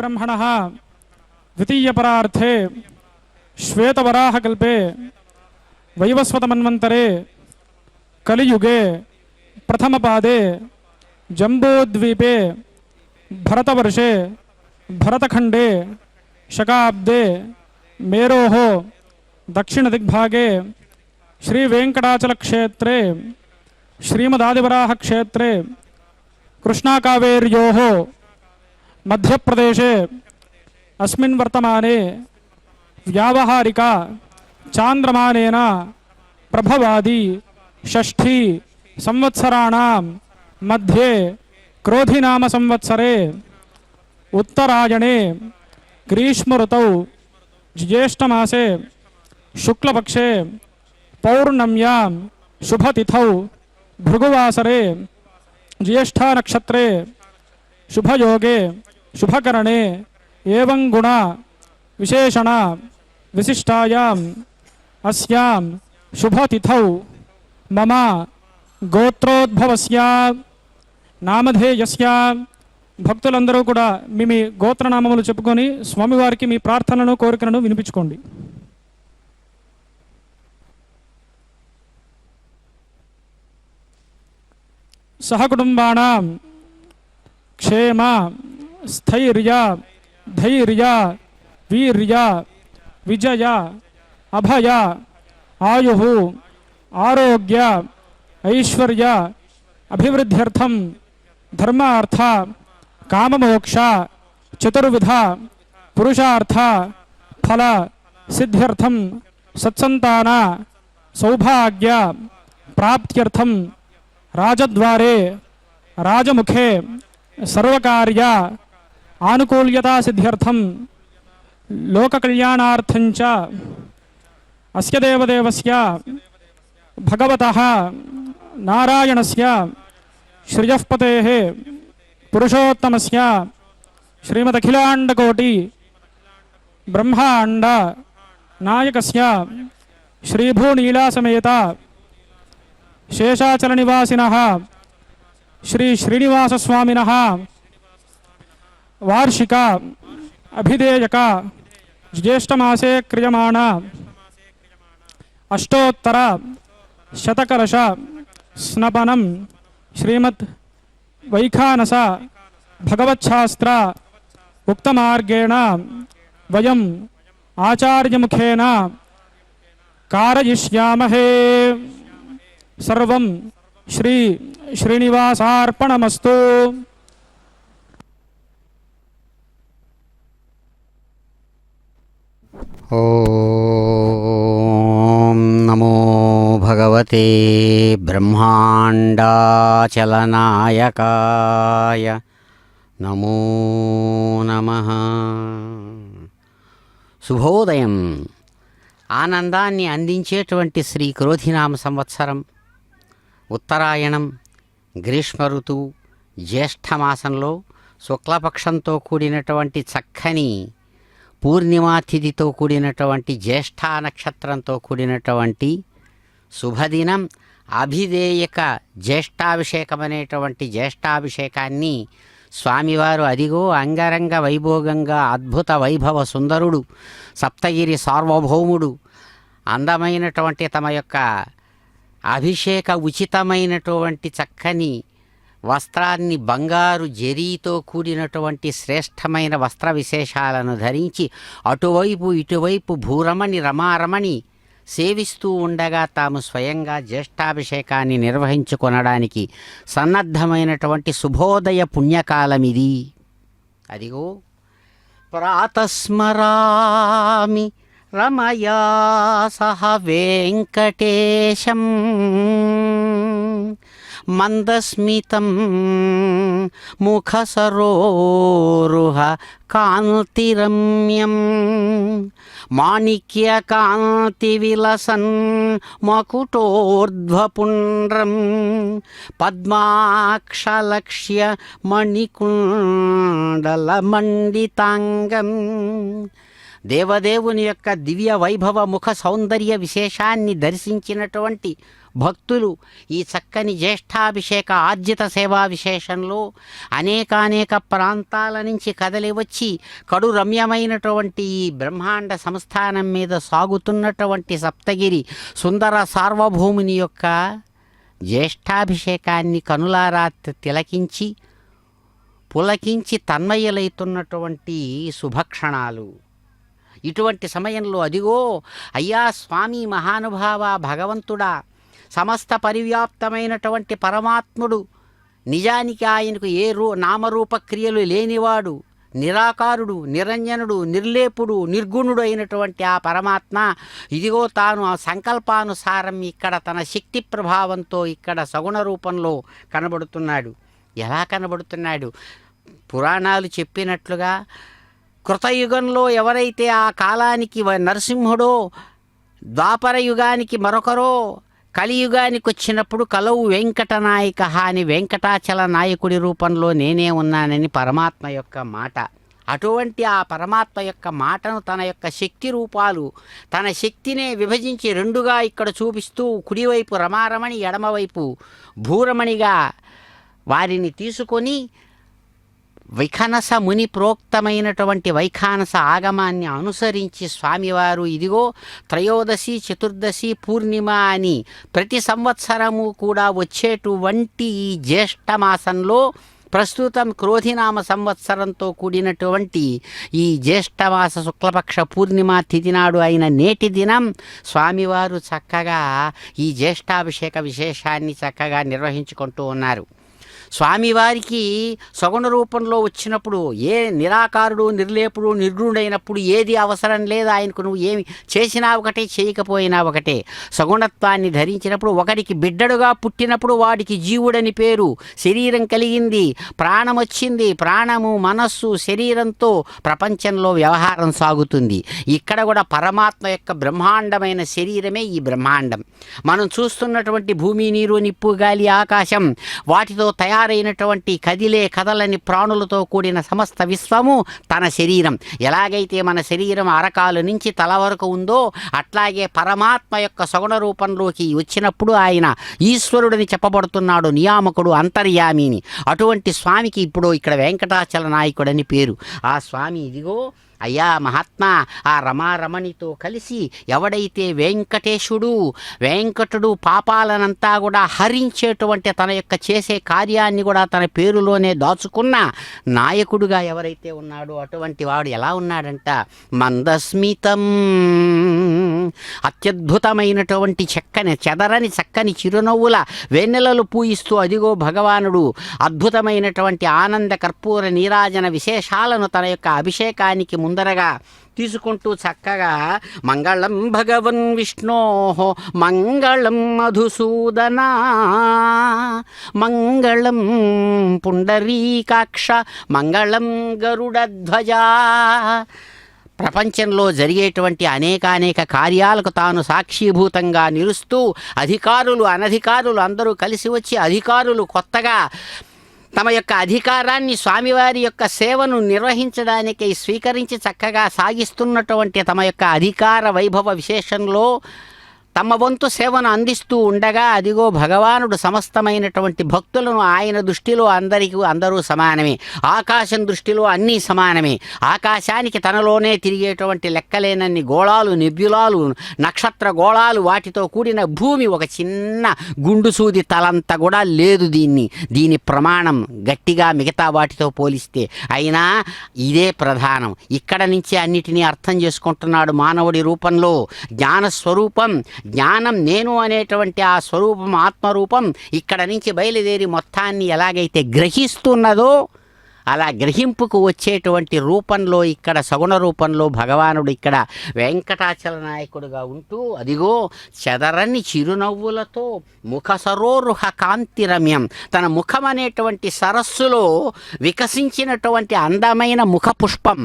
ब्रह्मणः द्वितीयपरार्थे श्वेतवराहकल्पे वैवस्वतमन्वन्तरे कलियुगे प्रथमपादे जम्बूद्वीपे भरतवर्षे भरतखण्डे शकाब्दे मेरोः दक्षिणदिग्भागे श्रीवेङ्कटाचलक्षेत्रे श्रीमदादिवराहक्षेत्रे कृष्णाकावेर्योः मध्यप्रदेशे अस्मिन् वर्तमाने व्यावहारिका चान्द्रमानेन प्रभवादि षष्ठी संवत्सराणां मध्ये क्रोधिनाम संवत्सरे उत्तरायणे ग्रीष्मऋतौ ज्येष्ठमासे शुक्लपक्षे पौर्णम्यां शुभतिथौ भृगुवासरे ज्येष्ठानक्षत्रे शुभयोगे शुभकरणे एवं गुण विशेषण विशिष्टायाम् अस्यां शुभतिथौ मम गोत्रोद्भवस्य నామధేయస్య భక్తులందరూ కూడా మీ గోత్రనామములు చెప్పుకొని స్వామివారికి మీ ప్రార్థనను కోరికలను వినిపించుకోండి. సహకుటుంబానాం క్షేమ స్థైర్య ధైర్య వీర్య విజయ అభయ ఆయు ఆరోగ్య ఐశ్వర్య अभिवृद्ध्यर्थम धर्मार्थ काममोक्ष चतुर्विध पुरुषार्थ फल सिद्ध्यर्थम सत्संतान सौभाग्य प्राप्त्यर्थम राजद्वारे राजमुखे सर्वकार्य आनुकूल्यता सिद्ध्यर्थम लोककल्याणार्थं च अस्य देवदेवस्य भगवतः नारायणस्य श्रियःपतेः पुरुषोत्तमस्य श्रीमदखिलाण्डकोटि ब्रह्माण्ड नायकस्य श्रीभूनीलासमेत शेषाचलनिवासिनः श्री श्रीनिवासस्वामिनः वार्षिक अभिधेयक ज्येष्ठमासे क्रियमाण अष्टोत्तर शतकलश स्नपनम श्रीमद् वैखानस भगवच्छास्त्र उक्तमार्गेण वयम आचार्यमुखेन कारयिष्यामहे. सर्वं श्री श्रीनिवासार्पणमस्तु. ओम नमो भगवते ब्रह्माण्डाचलनायकाय नमो नमः. శుభోదయం. ఆనందాన్ని అందించేటువంటి శ్రీ క్రోధినామ సంవత్సరం ఉత్తరాయణం గ్రీష్మ ఋతువు జ్యేష్ఠమాసంలో శుక్లపక్షంతో కూడినటువంటి చక్కని పూర్ణిమాతిథితో కూడినటువంటి జ్యేష్ఠ నక్షత్రంతో కూడినటువంటి శుభదినం. అభిధేయక జ్యేష్ఠాభిషేకమనేటువంటి జ్యేష్ఠాభిషేకాన్ని స్వామివారు అదిగో అంగరంగ వైభోగంగా అద్భుత వైభవ సుందరుడు సప్తగిరి సార్వభౌముడు అందమైనటువంటి తమ యొక్క అభిషేక ఉచితమైనటువంటి చక్కని వస్త్రాన్ని బంగారు జరీతో కూడినటువంటి శ్రేష్టమైన వస్త్ర విశేషాలను ధరించి అటువైపు ఇటువైపు భూరమణి రమారమణి సేవిస్తూ ఉండగా తాము స్వయంగా జ్యేష్ఠాభిషేకాన్ని నిర్వహించుకొనడానికి సన్నద్ధమైనటువంటి శుభోదయ పుణ్యకాలమిది. అదిగో ప్రాతస్మరామి రమయా సహ వెంకటేశం మందస్మితం ముఖసరోరుహ కాంతిరమ్యం మాణిక్యకాంతివిలసన్ మకుటోర్ధ్వపుండ్రం పద్మాక్షలక్ష్య మణికుండలమండితాంగం. దేవదేవుని యొక్క దివ్య వైభవ ముఖ సౌందర్య విశేషాన్ని దర్శించినటువంటి భక్తులు ఈ చక్కని జ్యేష్ఠాభిషేక ఆర్జిత సేవా విశేషంలో అనేకానేక ప్రాంతాల నుంచి కదలి వచ్చి కడు రమ్యమైనటువంటి ఈ బ్రహ్మాండ సంస్థానం మీద సాగుతున్నటువంటి సప్తగిరి సుందర సార్వభౌముని యొక్క జ్యేష్ఠాభిషేకాన్ని కనులారా తిలకించి పులకించి తన్మయులైతున్నటువంటి శుభక్షణాలు. ఇటువంటి సమయంలో అదిగో అయ్యా స్వామి మహానుభావ భగవంతుడా, సమస్త పరివ్యాప్తమైనటువంటి పరమాత్ముడు, నిజానికి ఆయనకు ఏ నామరూప క్రియలు లేనివాడు, నిరాకారుడు, నిరంజనుడు, నిర్లేపుడు, నిర్గుణుడు అయినటువంటి ఆ పరమాత్మ ఇదిగో తాను ఆ సంకల్పానుసారం ఇక్కడ తన శక్తి ప్రభావంతో ఇక్కడ సగుణ రూపంలో కనబడుతున్నాడు. ఎలా కనబడుతున్నాడు? పురాణాలు చెప్పినట్లుగా కృతయుగంలో ఎవరైతే ఆ కాలానికి నరసింహుడో, ద్వాపర యుగానికి మరొకరో, కలియుగానికి వచ్చినప్పుడు కలవు వెంకటనాయక అని వెంకటాచల నాయకుడి రూపంలో నేనే ఉన్నానని పరమాత్మ యొక్క మాట. అటువంటి ఆ పరమాత్మ యొక్క మాటను తన యొక్క శక్తి రూపాలు, తన శక్తినే విభజించి రెండుగా ఇక్కడ చూపిస్తూ కుడివైపు రమారమణి, ఎడమవైపు భూరమణిగా వారిని తీసుకొని వైఖానస ముని ప్రోక్తమైనటువంటి వైఖానస ఆగమాన్ని అనుసరించి స్వామివారు ఇదిగో త్రయోదశి, చతుర్దశి, పూర్ణిమ అని ప్రతి సంవత్సరము కూడా వచ్చేటువంటి ఈ జ్యేష్ఠ మాసంలో ప్రస్తుతం క్రోధినామ సంవత్సరంతో కూడినటువంటి ఈ జ్యేష్ఠమాస శుక్లపక్ష పూర్ణిమ తిథి నాడు అయిన నేటి దినం స్వామివారు చక్కగా ఈ జ్యేష్ఠాభిషేక విశేషాన్ని చక్కగా నిర్వహించుకుంటూ ఉన్నారు. స్వామివారికి సగుణ రూపంలో వచ్చినప్పుడు ఏ నిరాకారుడు, నిర్లేపుడు, నిర్గుణుడైనప్పుడు ఏది అవసరం లేదు ఆయనకు. నువ్వు ఏమి చేసినా ఒకటే, చేయకపోయినా ఒకటే. సగుణత్వాన్ని ధరించినప్పుడు ఒకడికి బిడ్డడుగా పుట్టినప్పుడు వాడికి జీవుడని పేరు. శరీరం కలిగింది, ప్రాణం వచ్చింది. ప్రాణము, మనస్సు, శరీరంతో ప్రపంచంలో వ్యవహారం సాగుతుంది. ఇక్కడ కూడా పరమాత్మ యొక్క బ్రహ్మాండమైన శరీరమే ఈ బ్రహ్మాండం. మనం చూస్తున్నటువంటి భూమి, నీరు, నిప్పు, గాలి, ఆకాశం, వాటితో తయారైనటువంటి కదలని ప్రాణులతో కూడిన సమస్త విశ్వము తన శరీరం. ఎలాగైతే మన శరీరం అరకాలు నుంచి తల వరకు ఉందో అట్లాగే పరమాత్మ యొక్క సగుణ రూపంలోకి వచ్చినప్పుడు ఆయన ఈశ్వరుడని చెప్పబడుతున్నాడు, నియామకుడు, అంతర్యామిని. అటువంటి స్వామికి ఇప్పుడు ఇక్కడ వెంకటాచల నాయకుడని పేరు. ఆ స్వామి ఇదిగో అయ్యా మహాత్మా, ఆ రమారమణితో కలిసి ఎవడైతే వెంకటుడు పాపాలనంతా కూడా హరించేటువంటి తన యొక్క చేసే కార్యాన్ని కూడా తన పేరులోనే దాచుకున్న నాయకుడుగా ఎవరైతే ఉన్నాడో అటువంటి వాడు ఎలా ఉన్నాడంట, మందస్మితం, అత్యద్భుతమైనటువంటి చెదరని చక్కని చిరునవ్వుల వెన్నెలలు పూయిస్తూ అదిగో భగవానుడు అద్భుతమైనటువంటి ఆనంద కర్పూర నీరాజన విశేషాలను తన యొక్క అభిషేకానికి ముందరగా తీసుకుంటూ చక్కగా మంగళం భగవన్ విష్ణో మంగళం మధుసూదన మంగళం పుండరీకాక్ష మంగళం గరుడధ్వజ. ప్రపంచంలో జరిగేటువంటి అనేక కార్యాలకు తాను సాక్షిభూతంగా నిలుస్తూ అధికారులు, అనధికారులు అందరూ కలిసి వచ్చి అధికారులు కొత్తగా తమ యొక్క అధికారాన్ని స్వామివారి యొక్క సేవను నిర్వహించడానికై స్వీకరించి చక్కగా సాగిస్తున్నటువంటి తమ యొక్క అధికార వైభవ విశేషంలో తమ వంతు సేవను అందిస్తూ ఉండగా అదిగో భగవానుడు సమస్తమైనటువంటి భక్తులను ఆయన దృష్టిలో అందరూ సమానమే. ఆకాశం దృష్టిలో అన్నీ సమానమే. ఆకాశానికి తనలోనే తిరిగేటువంటి లెక్కలేనన్ని గోళాలు, నెబ్యులాలు, నక్షత్ర గోళాలు, వాటితో కూడిన భూమి ఒక చిన్న గుండు సూది తలంత కూడా లేదు. దీని ప్రమాణం గట్టిగా మిగతా వాటితో పోలిస్తే. అయినా ఇదే ప్రధానం. ఇక్కడ నుంచే అన్నిటినీ అర్థం చేసుకుంటున్నాడు మానవుడి రూపంలో. జ్ఞానస్వరూపం, జ్ఞానం నేను అనేటువంటి ఆ స్వరూపం, ఆత్మరూపం ఇక్కడ నుంచి బయలుదేరి మొత్తాన్ని ఎలాగైతే గ్రహిస్తున్నదో అలా గ్రహింపుకు వచ్చేటువంటి రూపంలో ఇక్కడ సగుణ రూపంలో భగవానుడు ఇక్కడ వెంకటాచల నాయకుడుగా ఉంటూ అదిగో చెదరని చిరునవ్వులతో ముఖ సరోరుహ కాంతిరమ్యం, తన ముఖం అనేటువంటి సరస్సులో వికసించినటువంటి అందమైన ముఖ పుష్పం.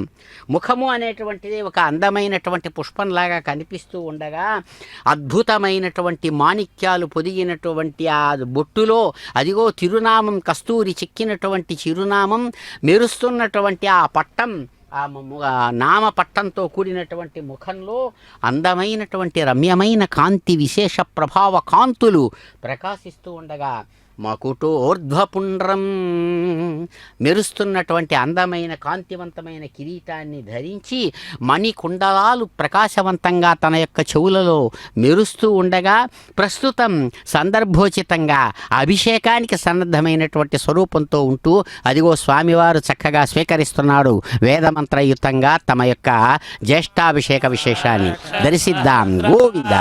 ముఖము అనేటువంటిది ఒక అందమైనటువంటి పుష్పంలాగా కనిపిస్తూ ఉండగా అద్భుతమైనటువంటి మాణిక్యాలు పొదిగినటువంటి ఆ బొట్టులో అదిగో తిరునామం, కస్తూరి చెక్కినటువంటి చిరునామం, మెరుస్తున్నటువంటి ఆ పట్టం ఆ నామపట్టంతో కూడినటువంటి ముఖంలో అందమైనటువంటి రమ్యమైన కాంతి విశేష ప్రభావ కాంతులు ప్రకాశిస్తూ ఉండగా మకుటోర్ధ్వపుండ్రం మెరుస్తున్నటువంటి అందమైన కాంతివంతమైన కిరీటాన్ని ధరించి మణికుండలాలు ప్రకాశవంతంగా తన యొక్క చెవులలో మెరుస్తూ ఉండగా ప్రస్తుతం సందర్భోచితంగా అభిషేకానికి సన్నద్ధమైనటువంటి స్వరూపంతో ఉంటూ అదిగో స్వామివారు చక్కగా స్వీకరిస్తున్నాడు వేదమంత్రయుతంగా తమ యొక్క జ్యేష్ఠాభిషేక విశేషాన్ని దర్శిద్దాం. గోవింద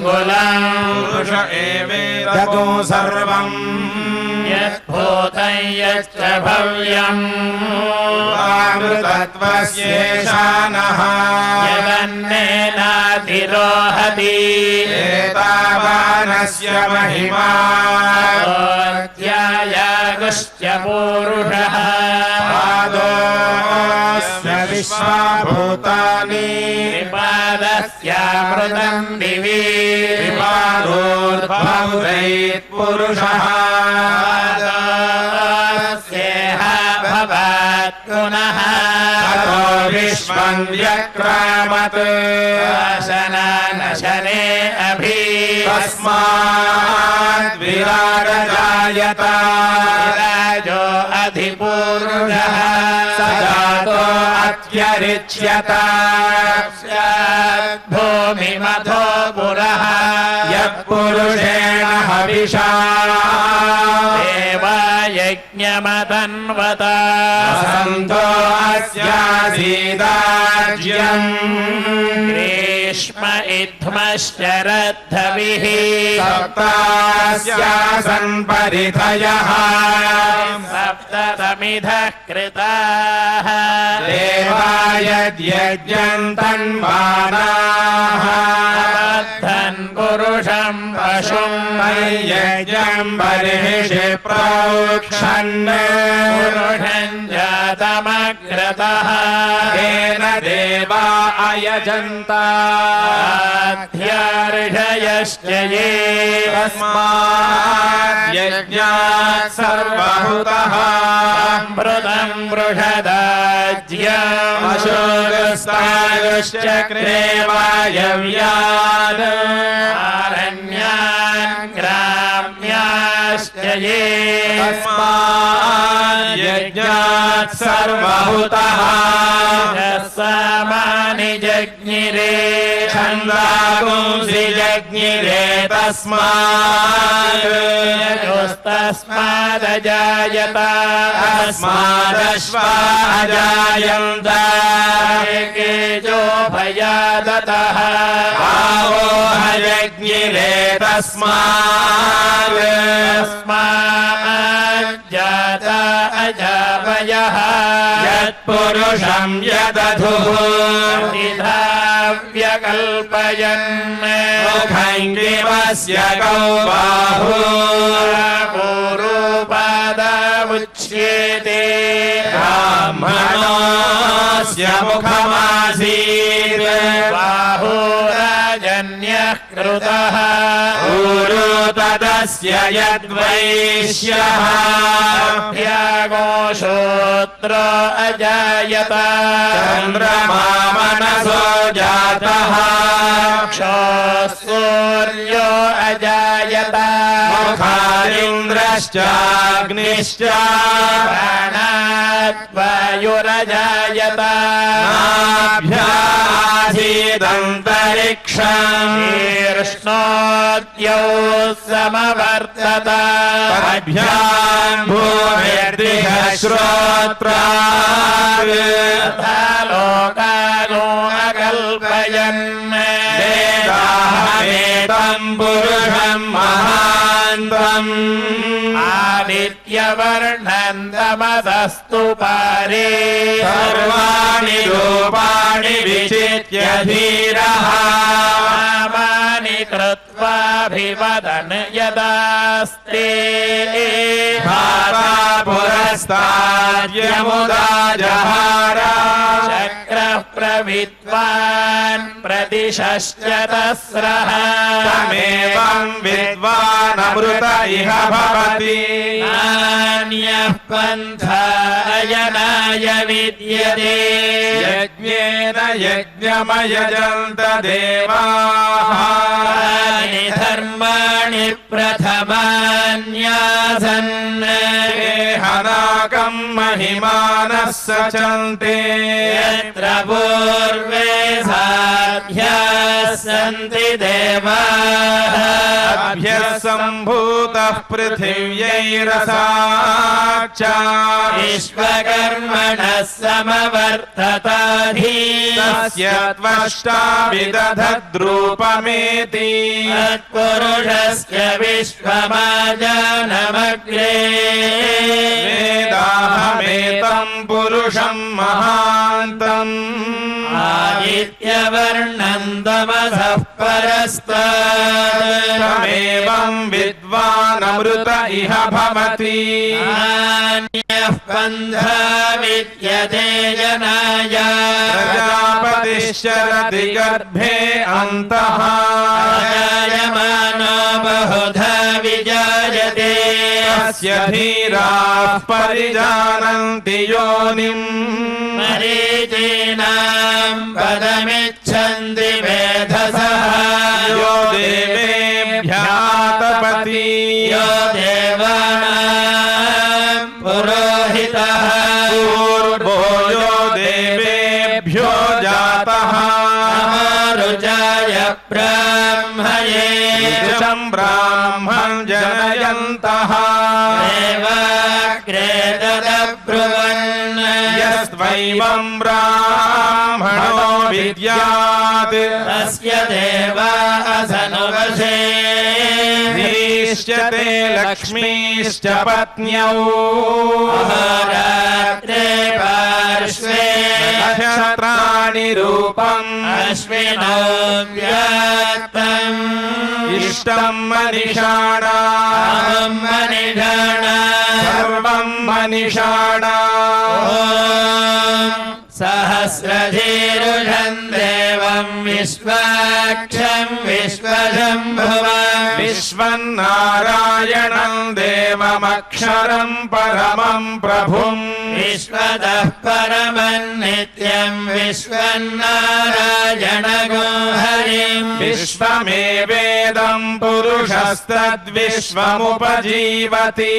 పురుష ఏవేదగో సర్వం యద్భూతం యచ్చ భవ్యం అమృతత్వస్యేషానః యదన్నేనాతిరోహతి ఏతావానస్య మహిమా ధ్యాయాగుశ్చ పూరుషః పాదోస్య విశ్వభూతాని విపాదస్యామృతం దివి విపాదోర్భవైత్ పురుషః పునః తతో విశ్వం వ్యక్రామత్ శనానశనే అభి తస్మాద్ విరాట్ జాయత విరాజో అధిపురుషః సజాతో అత్యరిచ్యత భూమిమథో పురః యత్పురుషేణ హవిషా యజ్ఞమతన్వత సంతో అస్యాసీదాజ్యం గ్రీష్మ ఇధ్మశ్చరద్ధవిః సప్తాస్యాసన్ పరిధయః సప్తతమిధః కృతాః దేవాయజ్ఞం తన్వానాః బద్ధన్ పురుషం పశుం యజ్ఞం బర్హిషి ప్రోక్షన్ పురుషం జాతమగ్రతః తేన దేవా అయజంత అధ్యార్షయశ్చ యే తస్మాద్ యజ్ఞాత్ సర్వహుతః సంభృతం వృషదాజ్యం అశోరస్తాయుశ్చక్రే వాయవ్యాన్ ఆరణ్యాన్ గ్రామ్యాశ్చ యే తస్మాద్ యజ్ఞాత్ సర్వహుతః సామాని జజ్ఞిరే ఛందాగుంసి జజ్ఞిరే తస్మాద్ యజోస్తస్మాదజాయత తస్మాదశ్వా అజాయంత కేజో భయాదతః ఆవోహ యజ్ఞిరే తస్మాద్ జాత అజావయః యత్పురుషం యదధుః వ్యకల్పయన్ ముఖంగిమస్య కౌ బాహు పూర్వపాదముచ్యేతే బ్రాహ్మణోస్య ముఖమాసీత్ బాహురాజన్యః కృతః ఊరు తదస్య యద్వైశ్యః శ్రోత్రో అజాయత చంద్రమా మనసో జాతః సూర్యో అజాయత ముఖారింద్రశ్చాగ్నిశ్చ ప్రాణాద్వాయురజాయత నాభ్యాసీదంతరిక్షం శీర్ష్ణోద్యౌ సమవర్తత పద్భ్యాం భూమిర్దిహ శ్రోత్రాగ్ తథా లోకానో అకల్పయన్ వేదాహమేతం పురుషం మహాంతం ఆదిత్యవర్ణం తమసస్తు పారే సర్వాణి రూపాణి విచిత్య ధీరః నామాని కృత్వాభివదన్ యదాస్తే భాతా పురస్ पुरस्ताद्यमुदा जहार चक्रः प्रविद्वान् प्रतिशश्च तस्रः तमेवं विद्वानमृत इह भवति नान्यः पन्था अयनाय विद्यते यज्ञेन यज्ञमयजन्त देवाः धर्माणि प्रथमान्यासन् हनाकं महिमानः सचन्ते यत्र पूर्वे साध्याः सन्ति देवाः अभ्यः सम्भूतः पृथिव्यैरसाक्षात् विश्वकर्मणः समवर्तताधि तस्य त्वष्टा विदधद्रूपमेति तत्पुरुषस्य विश्वमाजानमग्रे वेदाहमेतं पुरुषं महान्तम् आदित्यवर्णं तमसः परस्तात् तमेवं विद्वानमृत इह भवति नान्यः पन्था विद्यते जनाय प्रजापतिश्चरति गर्भे अन्तः जायमानो बहुधा विजायते तस्य धीराः परिजानन्ति योनिम् मरीचीनां पदमिच्छन्ति वेधसः यो देवेभ्यः तपति यो देवानां पुरोहितः पूर्वो यो देवेभ्यो जातः रुचाय ब्राह्मये ब्राह्मं जनयन्तः देवाग्रे तदब्रुवन् यस्त्वैवं ब्राह्मणो विद्यात् तस्य देवासनुवशे नीश्चते लक्ष्मीश्च पत्न्यौ रात्रे पार्श्वे नक्षत्राणि रूपम् अश्विनौ व्यात्तम् इष्टं मनीषाणां सर्वं मनीषाणाम् सहस्रधीरुषं देवं विश्वाक्षं विश्वशम्भुवं विश्वन्नारायणं देवमक्षरं परमं प्रभुं विश्वतः परमं नित्यं विश्वन्नारायणगो हरिं विश्वमेवेदं पुरुषस्तद्विश्वमुपजीवति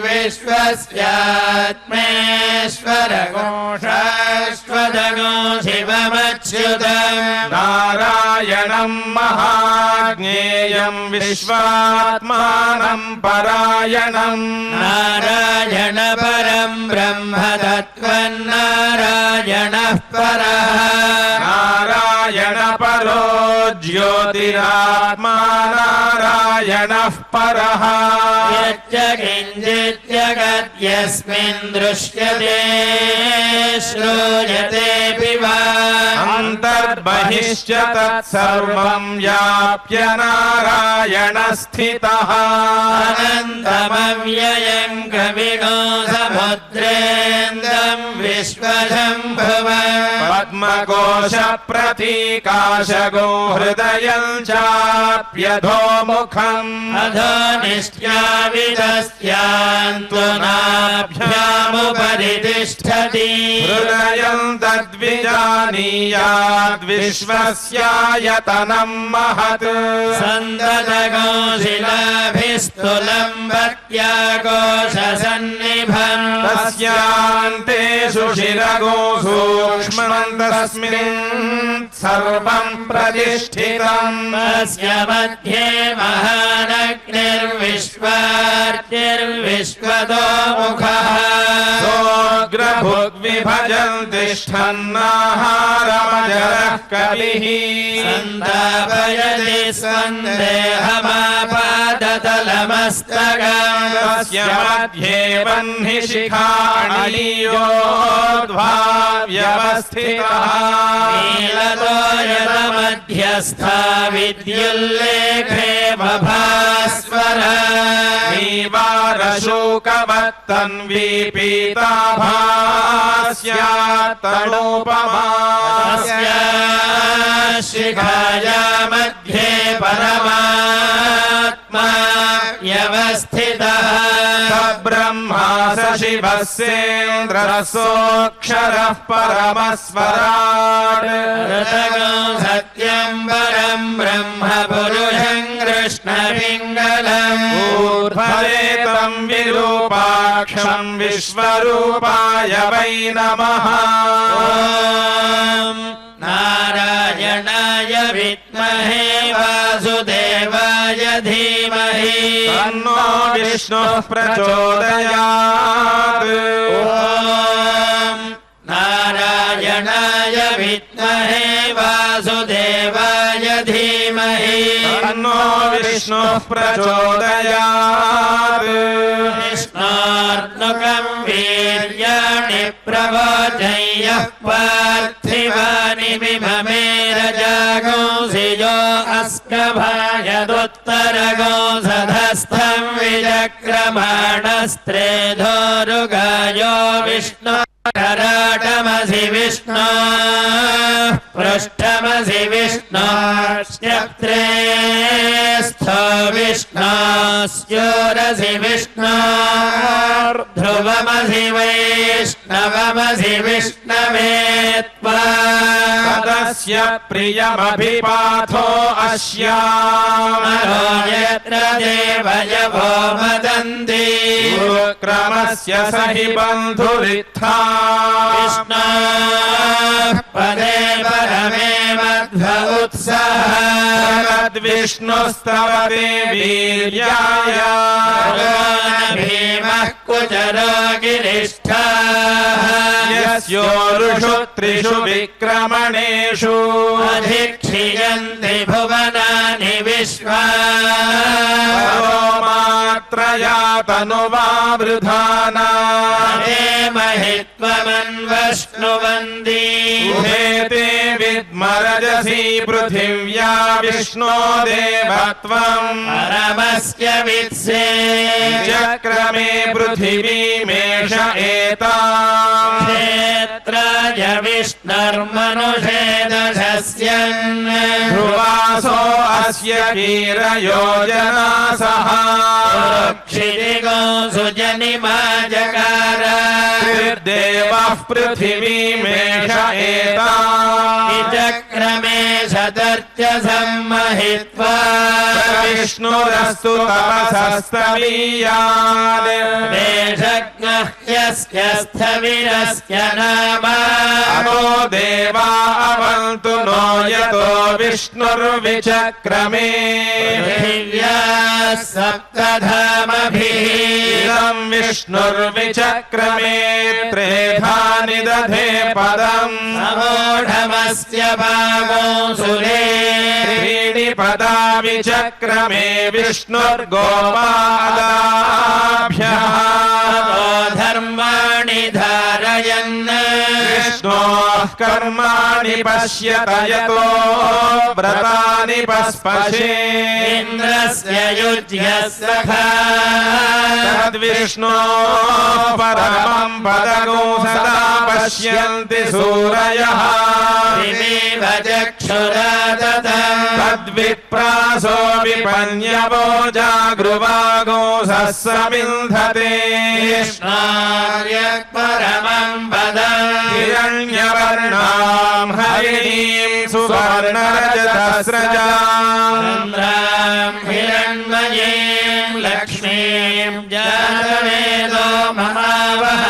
विश्वस्यात्मेश्वरघोषः शाश्वतगो शिवमच्युतं नारायणं महाज्ञेयं विश्वात्मानं परायणं नारायण परं ब्रह्म तत्त्वन्नारायणः परः नारायण परो ज्योतिरात्मा नारायणः परः यच्च किञ्चित् जगद्यस्मिन् दृश्यते श्रूयतेऽपि वा अन्तर्बहिश्च तत्सर्वं व्याप्य नारायणस्थितः अनन्तमव्ययं कविगो समुद्रेन्दं विश्वशम्भुवं पद्मकोशप्रतीकाशगो हृदयं चाप्यधोमुखम् अधो निष्ट्याविदस्यान्तु नाभ्यामुपरि तिष्ठति हृदयं तद्विजानीयाद्विश्वस्यायतनं महत् सन्दतगो शिलाभिस्तुलं भक्त्याकोशसन्निभं तस्यान्तेषु शिरगो सूक्ष्मं तस्मिन् सर्वं प्रतिष्ठितम् तस्य मध्ये महानग्निर्विश्वार्चिर्विश्वतो मुखः रुद्रभुग्विभजन्ति तिष्ठन्नाहारमजरः कविः सन्तापयति स्वन्देहमापादतलमस्तकम् तस्य मध्ये वह्नि शिखाणीयोर्ध्वा व्यवस्थितः नीलतो यदमध्यस्था विद्युल्लेखे बभास्वर नीवारशोकवत्तन्वी पीताभास्यात्तनोपमा शिखाया मध्ये परमात्मा व्यवस्थितः ब्रह्मा स शिवः सेन्द्रः सोऽक्षरः परमस्वराट् सत्यम् परम् ब्रह्म पुरुषम् कृष्णपिङ्गलम् ऊर्ध्वरेतम् विरूपाक्षम् विश्वरूपाय वै नमः नारायणाय विद्महे वासुदेवाय धीमहि तन्नो विष्णुः प्रचोदयात् नारायणाय विद्महे वासुदेवाय धीमहि तन्नो विष्णुः प्रचोदयात् विष्णोर्नुकम् वीर्याणि प्रवोचय्यः पार्थिवानि विममे रजागोंसिजो अस्कभायदुत्तरगोंसधस्थम् विचक्रमाणस्त्रेधोरुगायो विष्णु कराटमसि विष्णु पृष्ठमसि विष्णु श्चत्रे स्थो विष्णु स्योरसि विष्णु ध्रुवमसि वैष्णवमसि विष्णवे त्वा तदस्य प्रियमभिपाथो अस्यामरो यत्र देवयवो मदन्ति क्रमस्य स हि बन्धुरित्था विष्णु पदे परमे मध्व उत्सः विष्णुस्तवते वीर्याय भीमः कुचरो गिरिष्ठाः यस्योरुषु त्रिषु विक्रमणेषु अधिक्षियन्ति भुवनानि विश्वा मात्रया तनुवावृधाना महित्वमन्वष्णुवन्दी उभेते विद्मरजसी पृथिव्या विष्णो देवत्वम् परमस्य वित्से चक्रमे पृथिवीमेष एताम् क्षेत्राय विष्णुर्मनुषे दशस्यन् ध्रुवासो अस्य कीरयोजनासः क्षितिगो सुजनिमाजकार देवः पृथिवीमेष एताम् चक्रमे सदर्च सम्महित्वा विष्णुरस्तु तपसस्तवीयान् देशज्ञः यस्य स्थविरस्य नाम अतो देवा अवन्तु नो यतो विष्णुर्विचक्रमे पृथिव्याः सप्तधामभिः इदम् विष्णुर्विचक्रमे त्रेधानि दधे पदम् समूढमस्य भावो सुरे त्रीणि पदा विचक्रमे विष्णुर्गोपादाभ्यः धर्माणि धारयन् विष्णोः कर्माणि पश्यत यतो व्रतानि पस्पशे इन्द्रस्य युज्यः सखा तद्विष्णोः परमम् पदगो सदा पश्यन्ति सूरयः त्रिमेव चक्षुरा तद्विप्रासो विपन्यवो जागृवागो सस्रविन्धते परमम् पदम् हिरण्यवर्णाम् हरिणीम् सुवर्णरजतस्रजाम् हिरण्मयीम् लक्ष्मीम् जातवेदो ममावह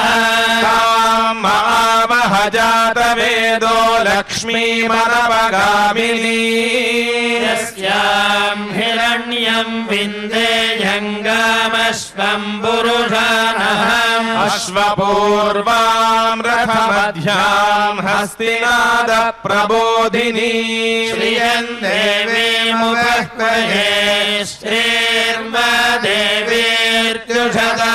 ताम् महावह जातवेदो लक्ष्मीमनपगामिनी यस्याम् हिरण्यम् विन्दे जङ्गामश्वम् पुरुषानहम् अश्वपूर्वां रथमध्यां हस्तिनाद प्रबोधिनी श्रियं देवीमुपह्वये श्रीर्मा देवीर्जुषदां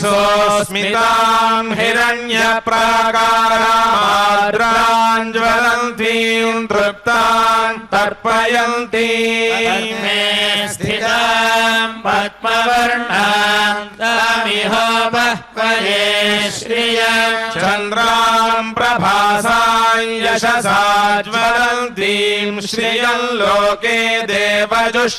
सोऽस्मितां हिरण्यप्राकाराद्रां ज्वलन्तीं तृप्तां तर्पयन्ती मे स्थितां पद्मवर्णां तामिहोपह्वये श्रियं चन्द्रां प्रभासां यशसा ज्वलन्तीं श्रियं लोके देवजुष्टामुदारां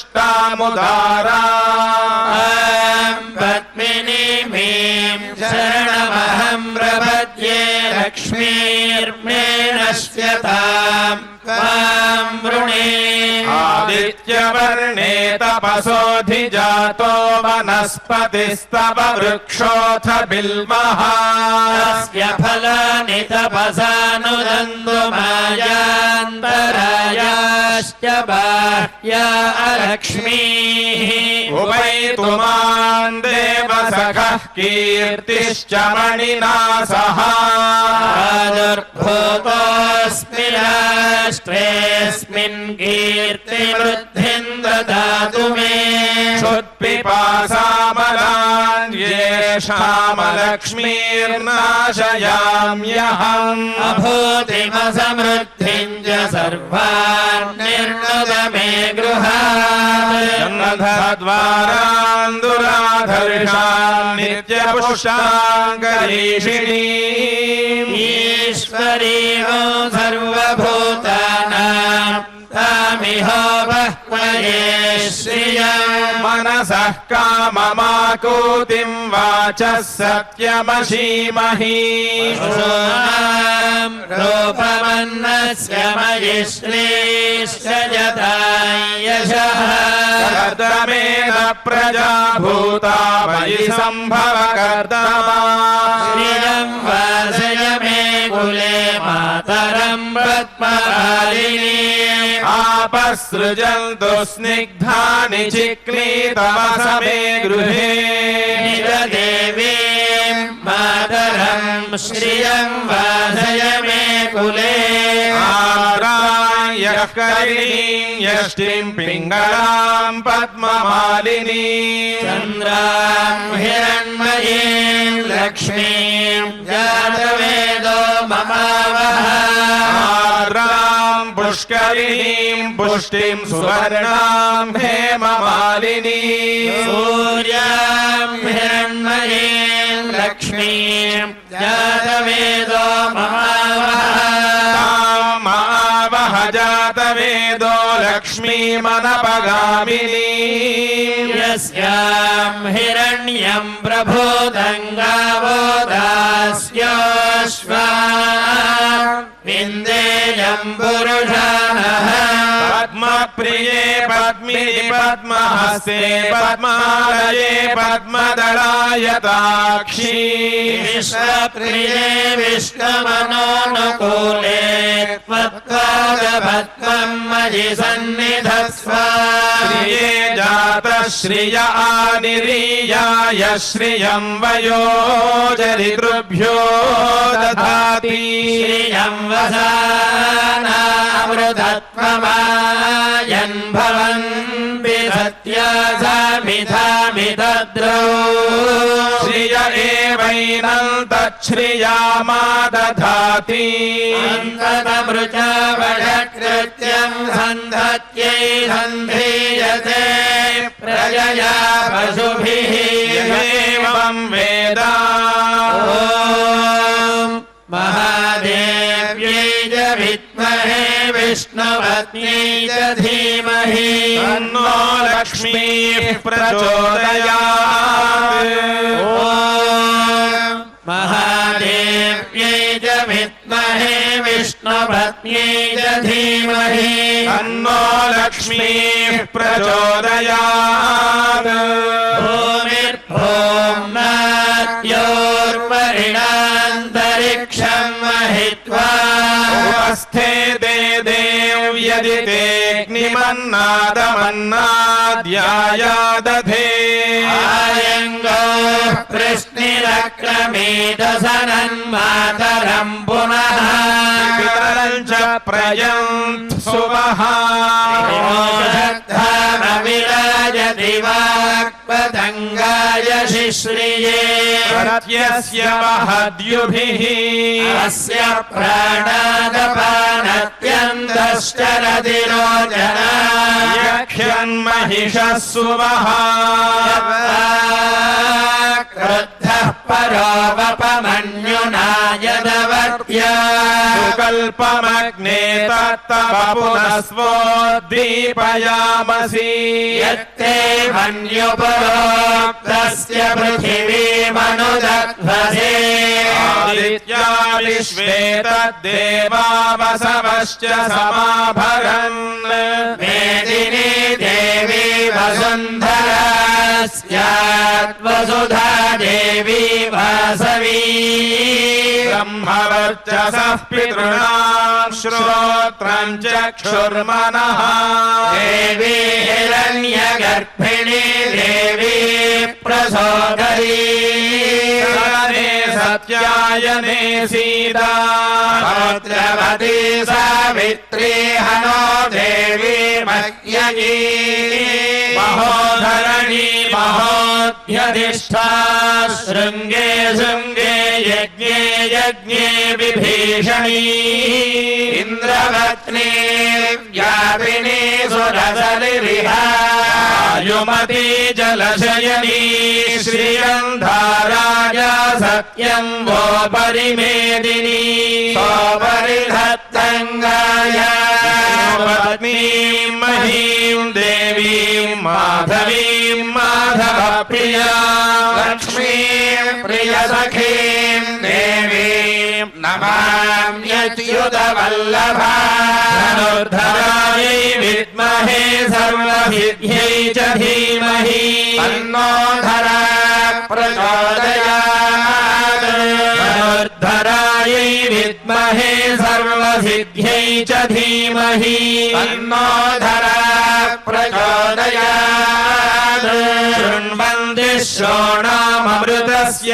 पद्मिनीमीं शरणमहं प्रपद्ये लक्ष्मीर्मे नश्यतां त्वां वृणे आदित्यवर्णे तपसोऽधिजातो वनस्पतिस्तव वृक्षोऽथ बिल्वः तस्य फलानि तपसानुदन्तु मायान्तरायाश्च बाह्या अलक्ष्मीः उपैतु मां देवसखः कीर्तिश्च मणिना सह प्रादुर्भूतोऽस्मि राष्ट्रेऽस्मिन् कीर्तिवृद्धिं ददातु मे क्षुत्पिपासामलान् येषामलक्ष्मीर्नाशयाम्यहम् अभूतिमसमृद्धिं च सर्वान् निर्णुद मे गृहात् गन्धद्वारान् दुराधर्षान् नित्यपुष्टाङ्गरीषिणीम् ईश्वरीयो सर्वभूतानां तामिहोपह्वये श्रियं मनसः काममाकूतिं वाचः सत्यमशीमहि पशूनां रूपमन्नस्य मयि श्रीश्चयतां यशः कर्दमेन प्रजा भूता मयि सम्भव कर्दमा श्रियं वासय मे कुले मातरं पद्ममालिनीम् आपसृजन्तु स्निग्धानि चिक्लीतमस मे गृहे निजदेवीं मातरं श्रियं वासय मे कुले आरायः करिणीं यष्टिं पिङ्गलां पद्ममालिनीं चन्द्रां हिरण्मयीं लक्ष्मीं जातवेदो ममावह आर्द्रां पुष्करिणीं पुष्टिं सुवर्णां हेममालिनीं सूर्यां हिरण्मयीं लक्ष्मीं जातवेदो ममावह तामावह जातवेदो लक्ष्मीमनपगामिनीं यस्यां हिरण्यं प्रभूतं गावो दास्योऽश्वा विन्देयं पुरुषाणः पद्मप्रिये पद्मिनि पद्महस्ते पद्मालये पद्मदलायताक्षी विश्वप्रिये विष्णुमनोनुकूले त्वत्पादपद्मं मयि सन्निधत्स्व श्रिये जातः श्रिय आनिरीयाय श्रियं वयोजरितृभ्यो दधाति श्रियं वसानामृतत्वमायन् भवन्ति सत्या सामिधामिदद्रौ श्रिय एवैनं तच्छ्रियामा दधाति अन्ततमृचा वषकृत्यं सन्धत्यै सन्धीयते प्रजया पशुभिः एवं वेद ॐ महादेव्यै च विद्महे विष्णुपत्न्यै च धीमहि तन्नो लक्ष्मीः प्रचोदयात् ॐ महादेव्यै च विद्महे विष्णुपत्न्यै च धीमहि तन्नो लक्ष्मीः प्रचोदयात् भूमिर्भोम्नाद्योर्वरिणान्तरिक्षं महित्वा उपस्थे ते देव्यदि तेऽग्निमन्नादमन्नाद्यायादधे आयङ्गो कृष्णिरा सनन्मातरं पुनः पितरं च प्रयन्त सुवः विराजति वाक्पतङ्गाय शिश्रिये प्रत्यस्य महद्युभिः अस्य प्राणादपानत्यन्तश्चरति रोचना यक्ष्यन्महिषः सुवः क्रुद्धः परोपमन्युना यदवर्त्या सुकल्पमग्ने तत्तव पुनस्वोद्दीपयामसि यत्ते मन्युपरोक्तस्य पृथिवीमनुदध्वसे आदित्या विश्वे तद्देवावसवश्च समाभरन् मेदिनी देवी वसुन्धरा स्यात् वसुधा देवी वासवी ब्रह्मवर्चसः पितॄणां श्रोत्रं चक्षुर्मनः देवी हिरण्यगर्भिणी देवी प्रसोदरी सदने सत्यायने सीता पौत्रवती सावित्री हनो देवी मह्ययी महोधरणी महोध्यधिष्ठा शृङ्गे शृङ्गे यज्ञे यज्ञे विभीषणी इन्द्रपत्नी व्यापिनी सुरसलिरिहा युमती जलशयनी श्रीगन्धाराजा सत्यं वो परिमेदिनी सोपरिधत्तङ्गाया पत्नीं महीं देवीं माधवीं माधवप्रिया लक्ष्मीं प्रियसखीं देवीं नमाम्यच्युतवल्लभा धनुर्धरायै विद्महे सर्वसिद्ध्यै च धीमहि तन्नो धरा प्रचोदयात् धनुर्धरायै विद्महे सर्वसिद्ध्यै च धीमहि तन्नो धरा प्रचोदयात् शृण्वन्ति श्रोणाममृतस्य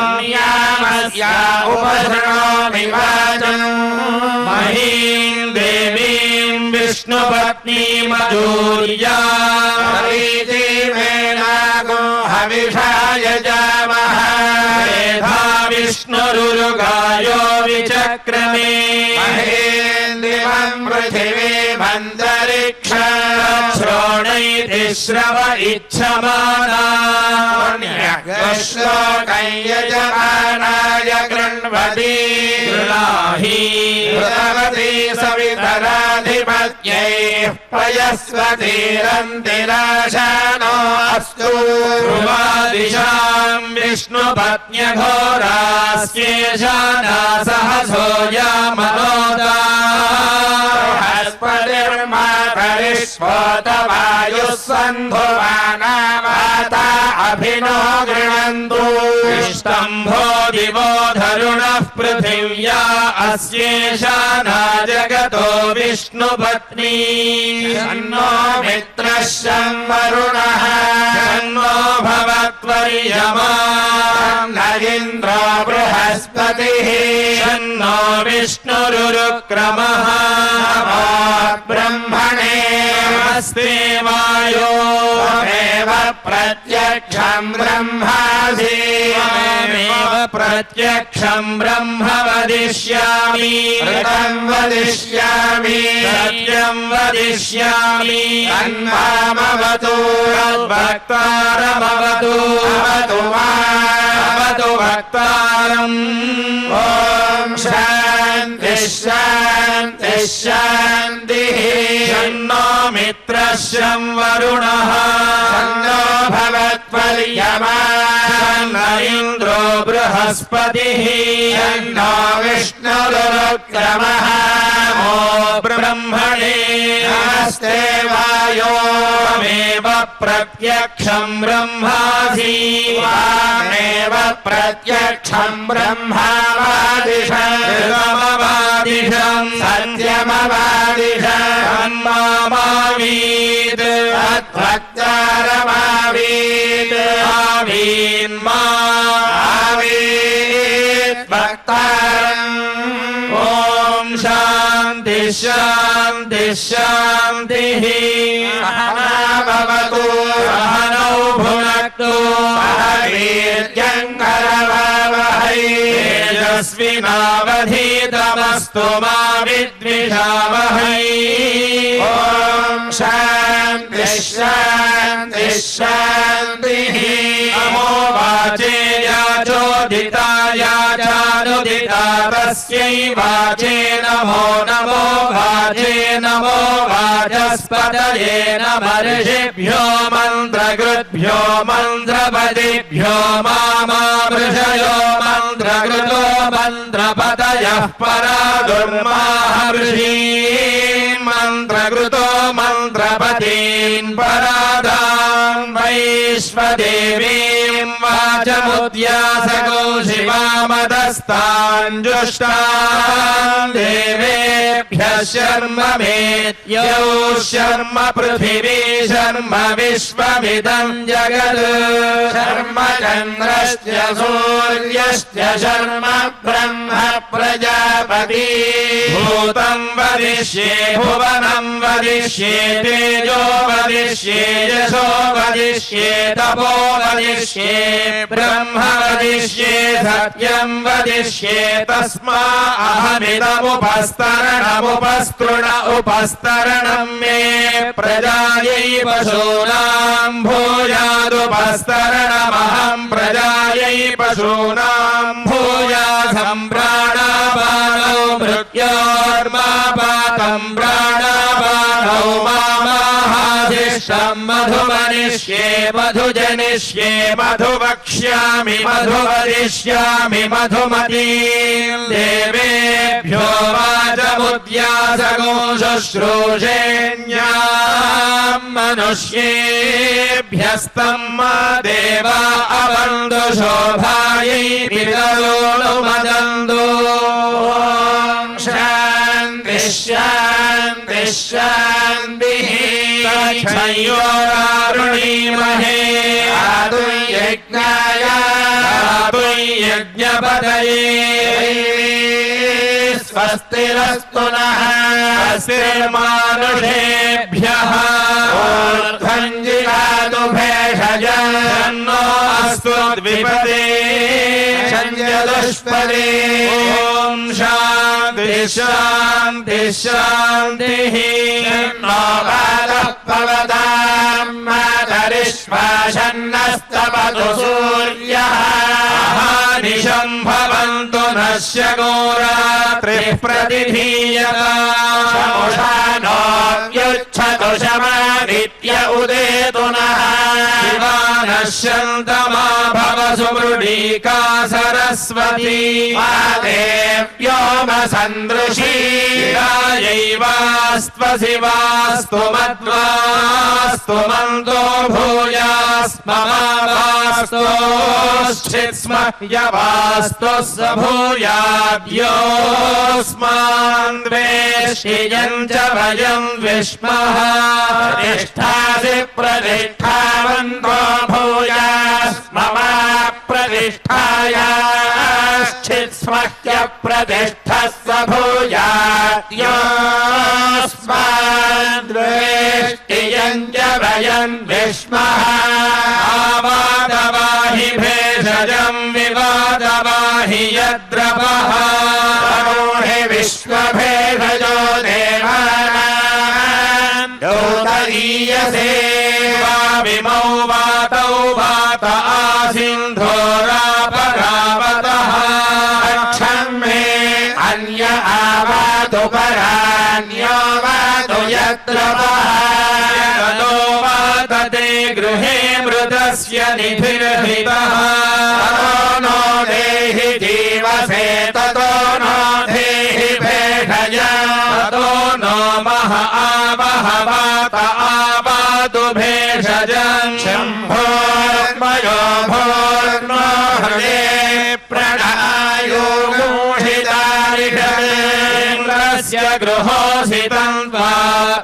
गोपान्यामस्या उपशृणोमि वाचम् महीं देवीं विष्णुपत्नीमजूर्या प्रीतिमेनागो हविषाय जामः मेधा विष्णुरुगायो विचक्रमे महेन्द्रिवं पृथिवीमन्तरिक्ष श्रोणैति श्रव इच्छमाना श्लोकै यजमानाय कृण्वती गृणाहि कृतवती सवितराधिपत्यैः पयस्वतीरन्तिराशानो अस्तु ध्रुवादिशां विष्णुपत्न्यघोरास्येषाना सहसो यामनोदा बृहस्पतिर्मातरिष्पोतवायुः सन्धुवाना माता अभिनो गृह्णन्तु स्तम्भो दिवो धरुणः पृथिव्या अस्येषाना जगतो विष्णुपत्नी तन्नो मित्रः शं वरुणः तन्नो भवत्वर्यमा न इन्द्रो बृहस्पतिः तन्नो विष्णुरुक्रमः नमो ब्रह्मणे नमस्ते वायो त्वमेव प्रत्यक्षं ब्रह्मासि त्वमेव प्रत्यक्षं ब्रह्म वदिष्यामि ऋतं वदिष्यामि सत्यं वदिष्यामि तन्मामवतु तद्भक्तारमवतु अवतु अवतु भक्तारम् ॐ शान्तिः शान्तिः शान्तिः शन्नो मित्रः शं वरुणः तन्नो भवत्वर्यमा शन्न इन्द्रो बृहस्पतिः तन्नो विष्णुरुक्रमः नमो ब्रह्मणे नमस्ते वायो त्वमेव प्रत्यक्षं ब्रह्मासि त्वामेव प्रत्यक्षं ब्रह्मावादिशम् सत्यमवादिशम् तन्मामावीत् तद्भक्तारमावीत् आवीन्मा शान्तिः शान्तिः सहनावतु सहनौ भुनक्तु सह वीर्यङ्करवावहै तेजस्विनावधीतमस्तु मा विद्विषावहै ॐ शान्तिः शान्तिः शान्तिः नमो वाचे याचोदिताय चानुदिता तस्यै वाचे नमो नमो वाचे नमो वाचस्पतये नमर्षिभ्यो मन्त्रकृद्भ्यो मन्त्रपदिभ्यो मामामृषयो मन्त्रकृतो मन्त्रपतयः परा दुर्माहर्षीन् मन्त्रकृतो मन्त्रपतीन् परादान् वैश्वदेवीं वाचमुद्यासको शिवामदस्ताञ्जुष्टान् देवेभ्यः शर्म मेत्यौ शर्म पृथिवी शर्म विश्वमिदं जगत् शर्म चन्द्रस्य सूर्यश्च शर्म ब्रह्म प्रजापति भूतं वदिष्ये भुवनं वदिष्ये तेजो वदिष्ये यशो वदिष्ये तपो वदिष्ये ब्रह्म वदिष्ये सत्यं वदिष्ये तस्मा अहमिदमुपस्तरणमुपस्तृण उपस्तरणं मे प्रजायै पशूनां भूयादुपस्तरणमहं प्रजायै पशूनां भूयासं प्राणापानौ मृत्योर्मापातं प्राणापानौ मामाहाशिष्टं मधुमनिष्ये मधुजनिष्ये मधुवक्ष्यामि मधुवदिष्यामि मधुमतीं देवेभ्यो वाचमुद्यासको शुश्रूषेण्यां मनुष्येभ्यस्तं मा देवा अवन्तु शोभायै पितरोऽनुमदन्तु शान्तिः शान्तिः शान्तिः तच्छयोरारुणीमहे आदु यज्ञाय आतु यज्ञपतये स्वस्तिरस्तु नः स्वस्तिर्मानुषेभ्यः ऊर्ध्वं जिगातु भेषजं तन्नो अस्तु द्विपदे संयदुष्पदे ॐ शान्तिः शान्तिः शान्तिः नो बालः पवतां मातरिश्वासन्नस्तपतु सूर्यः अहानिशं भवन्तु नश्य गोरात्रिः प्रतिधीयताम् शमुषानोऽव्युच्छतु शमादित्य उदेतु नः शिवानश्यन्तमा भव सुमृडीका सरस्वती देव्योमसन्दृशी शिवायैवास्त्वसि वास्तु मद्वास्तु मन्तो भूयास्ममावास्तोश्चित्स्म यवास्तु स भूयाद्योऽस्मान् द्वेष्टियं च वयं विष्मः प्रतिष्ठासि प्रतिष्ठावन्तो भूयास्ममा प्रतिष्ठायाश्चित्स्मह्य प्रतिष्ठः स भूयाद्योऽस्मान् द्वेष्टियं च वयं विष्मः आवादवाहि भेषजं विवादवाहि यद्रवः हि विश्वभेषजो देवानां दूतरीयसे वाविमौ वातौ वात आसिन्धोरापरावतः अच्छं मे अन्य आवातु परान्यो वातु यद्रवः ततो वातते गृहे मृतस्य निधिर्हितः ततो नो देहि जीवसे ततो नो देहि भेषजं ततो नो मह आवह वात आवातु भेषजं शम्भोर्मयो भोर्नो हृदे प्रणायो मूषितारिषेन्द्रस्य गृहोऽसितं त्वा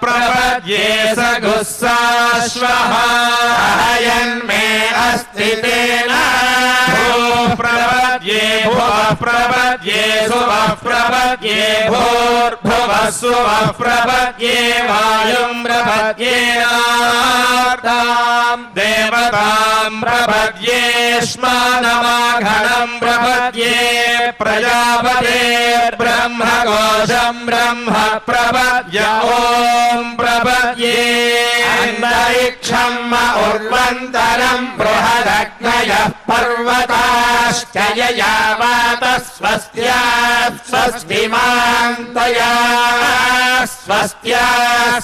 प्रपद्ये स गुस्साश्वः अहयन्मे अस्ति तेन भूः प्रपद्ये भुवः प्रपद्ये सुवः प्रपद्ये भूर्भुवः सुवः प्रपद्ये वायुम् प्रपद्ये नार्ताम् देवताम् प्रपद्ये श्मानमाघनम् प्रपद्ये प्रजापतेर्ब्रह्मकोशम् ब्रह्म प्रपद्य ॐ प्रपद्ये अन्तरिक्षम् उर्वन्तरम् बृहदग्नयः पर्वताश्च ययावातः स्वस्त्या स्वस्तिमान्तया स्वस्त्या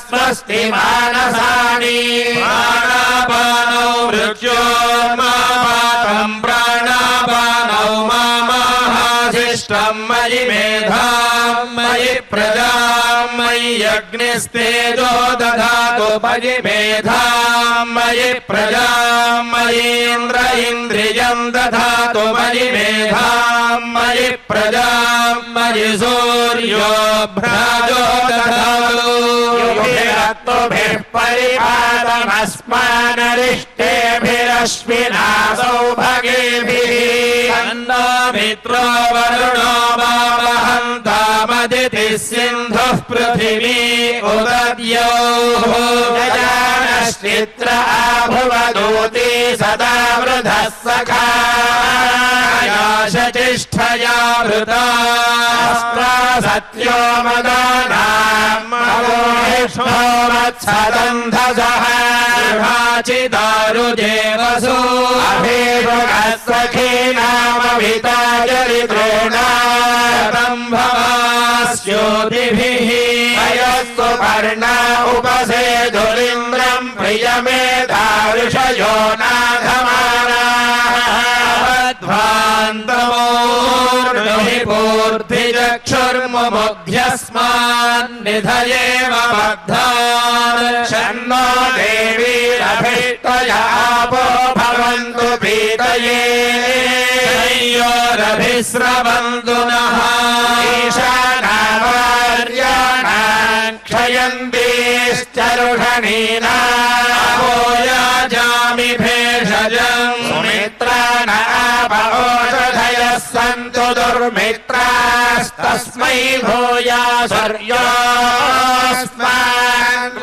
स्वस्तिमानसानि प्राणापानौ मृत्योर्मापातम् प्राणापानौ मामाहाशिष्टम् मयि मेधाम् मयि प्रजाम् मयि अग्निस्तेजो दधातु मयि मेधाम् मयि प्रजाम् मयीन्द्र इन्द्रियम् दधातु मयि मेधाम् मयि प्रजाम् मयि सूर्यो भ्राजो दधातु युभिरक्तुभिः परिपातमस्मानरिष्टेभिरश्विना सौभगेभिः तन्नो मित्रो वरुणो वावहन्तामदितिः सिन्धुः पृथिवी उदद्योः गजानश्चित्र आभुवदूती सदा वृधः सखा शचिष्ठया वृता सत्यो मदानाम् अवोहिष्ठो मत्सदन्धसः चिदारुदेवसो अभिभुगः सखीनामभिताचरित्रेणाम् भवास्योतिभिः अयस्तु पर्णा उपसेदुरिन्द्रम् प्रियमेधा ऋषयो नाधमानाः पूर्तिचक्षुर्मुमुग्ध्यस्मान्निधयेव बद्धान् शन्नो देवीरभिष्टया आपो भवन्तु पीतये योरभिस्रवन्तु नः ईशानावार्याणाम् क्षयन्तीश्चरुषणीनामो याजामि भेषजम् सुमित्राणापौषधयः सन्तु दुर्मित्रास्तस्मै भूयासर्योऽस्मान्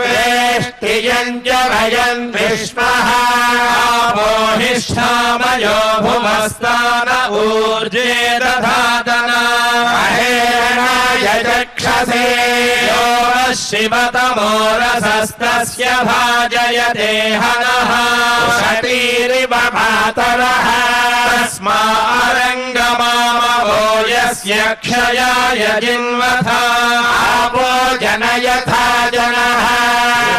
वेष्टियम् च भयन् विश्वः आपोहिष्ठामयो भुवस्तान ऊर्जे दधातना महेरणाय चक्षसे यो शिवतमो रसस्तस्य भाजयते हनः षटीरिव मातरः तस्मारङ्गमामवो यस्य क्षयाय जिन्वथा आपो जन यथा जनः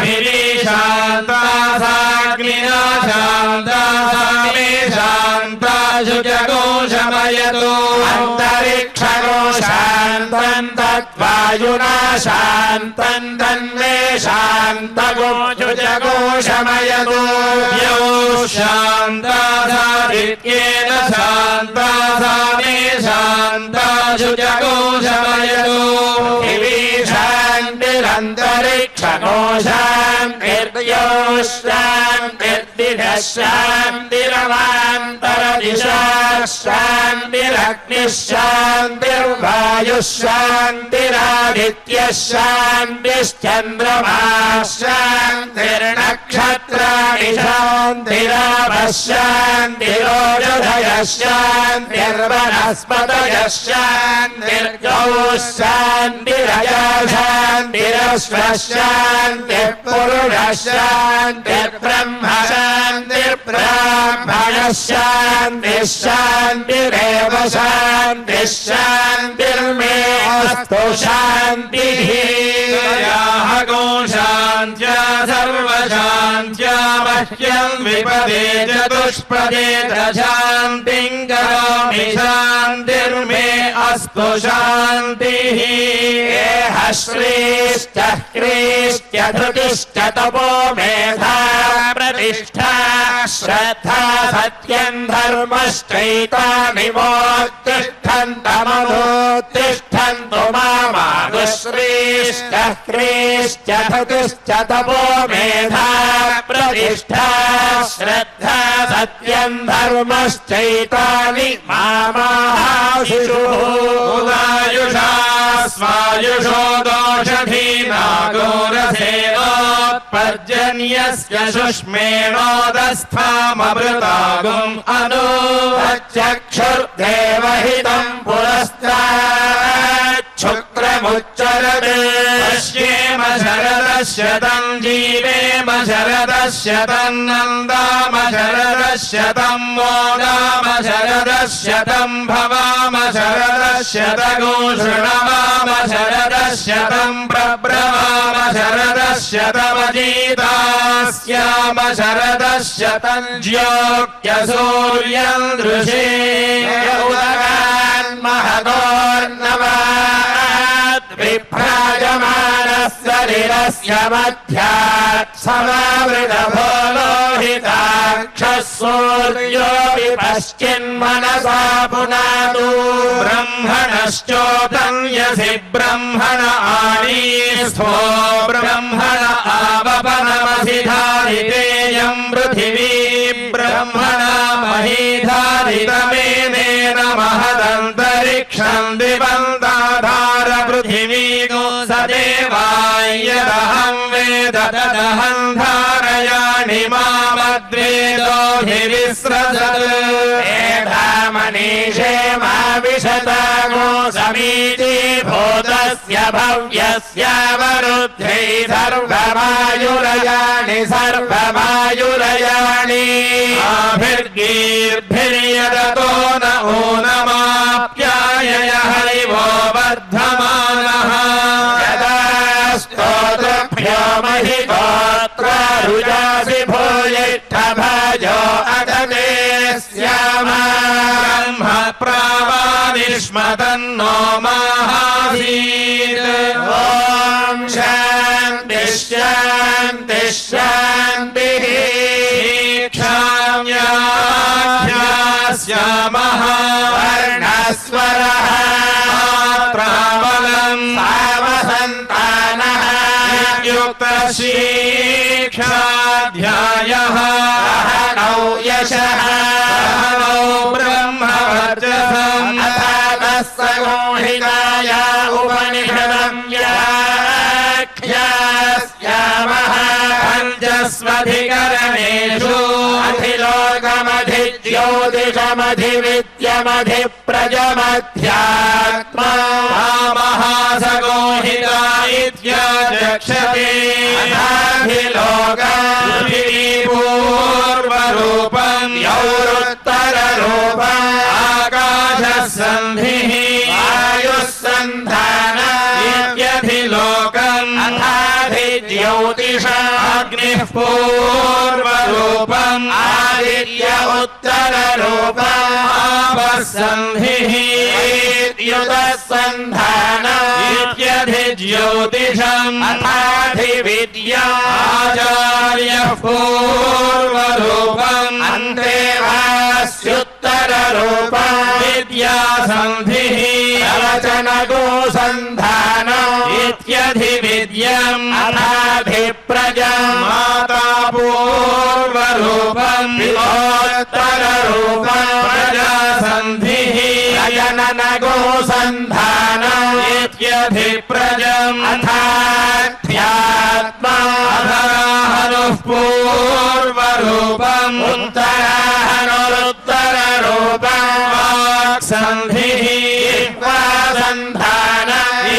भिरीशान्ता साग्निना शान्ता सामे शान्ता शुचकोशमयतु अन्तरिक्षगो शान्तम् तद्वायुना शान्तम् तन्मे शान्तगोषमयतु यौ शान्ता सादित्येन शान्ता सामे शान्ता शुचकोशमयतु शान्तिरन्तरिक्षगो शान्तिर्यो शान्तिर्दिशः शान्तिरवान्तरदिशा शान्तिरग्निः शान्तिर्वायुः शान्तिरादित्यः शान्तिश्चन्द्रमाः शान्तिर्नक्षत्राणि शान्तिरापः शान्तिरोषधयः शान्तिर्वनस्पतयः शान्तिर्गौः शान्तिरया शान्तिरश्वः शान्तिः पुरुषः शान्तिर्ब्रह्म शान्तिर्ब्राह्मणः शान्तिः शान्तिरेव शान्तिः शान्तिर्मे अस्तु शान्तिः गो शान्त्या सर्वशान्त्या मह्यम् विपदे चतुष्पदे च शान्तिम् करोमि शान्तिर्मे अस्तु शान्तिः एह श्रीश्च ह्रीश्च धृतिश्च तपो मेधा प्रतिष्ठा श्रद्धा सत्यम् धर्मश्चैतानि मोत्तिष्ठन्तमनोत्तिष्ठ हन्तु मामागुश्रीश्च क्रीश्च धतुश्च तपो मेधा प्रतिष्ठा श्रद्धा सत्यं धर्मश्चैतानि मामाशिषुः उदायुषा स्वायुषो दोषधीनागोरसेनोत्पर्जन्यस्य शुष्मेणोदस्थाममृतागुम् अनु चक्षुर्देवहितं पुरस्ताच्छुक्रमुच्चरते पश्येम शरदस्य तं जीवेम शरदस्य तन्नन्दाम शरदस्य तं मोदाम शरदस्य तं भवाम शरदस्य तगो शृणवाम शरदस्य तं प्रब्रवाम शरदस्य तमजीतास्याम शरदस्य तं ज्योत्य सूर्यं दृशे महदोर्नवात् विभ्राजमानस्य शरीरस्य मध्यात् समावृतभो लोहिताक्षः सूर्यो विपश्चिन्मनसा पुनातु ब्रह्मणश्चोतं यसि ब्रह्मण आनीस्थो ब्रह्मण आवपनमधिधारितेयं पृथिवी ब्रह्मणा महीधारितमेनेन महदन्तरिक्षं दिवं दाधार पृथिवी गो सदेवायदहं वेद तदहं धारयाणि मामद्वेदोभिविस्रजत् मनीषे मा विशतागो समीति भूतस्य भव्यस्यावरुद्धे सर्वमायुरयाणि सर्वमायुरयाणि आभिर्गीर्भिर्यदतो न ऊनमाप्यायय हरिवो वर्धमानः यदा स्तोत्रभ्यो महिगोत्रारुजासि भूयिष्ठभाजो अदते स्यामा ब्रह्म प्रावानिष्मतन्नो माहासीत् ॐ शान्तिः शान्तिः शान्तिः दीक्षाम्याख्यास्यामः वर्णस्वरः प्राबलम् सामसन्तानः युक्तशीक्षाध्यायः सहनौ यशः सहनौ ब्रह्मवर्चसम् अथातस्संहिताय उपनिषदं व्याख्यास्यामः पञ्चस्वधिकरणेषु अधिलोकमधिज्योतिषमधिविद्यमधिप्रजमध्यात्मा महासगोहिता इत्याचक्षते पूर्वरूपम् यौरुत्तररूपम् आकाशसन्धिः आयुः सन्धान इत्यधिलोकम् अथाधिज्योतिषाग्निः अग्निः पूर्वरूपम् आदित्य उत्तररूपम् आपस्सन्धिः युतः सन्धान इत्यधिज्योतिषम् अथाधिविद्या आचार्यः पूर्वरूपम् अन्तेवास्युत्तररूपम् विद्यासन्धिः प्रवचनको सन्धान इत्यधिविद्यम् अथाधिप्रजम् माता पूर्वरूपम् विभोत्तररूपम् प्रजासन्धिः प्रजननको सन्धान इत्यधिप्रजम् अथाध्यात्मा अधराहनुः पूर्वरूपम् उत्तराहनुरुत्तररूपम् वाक्सन्धिः सन्धान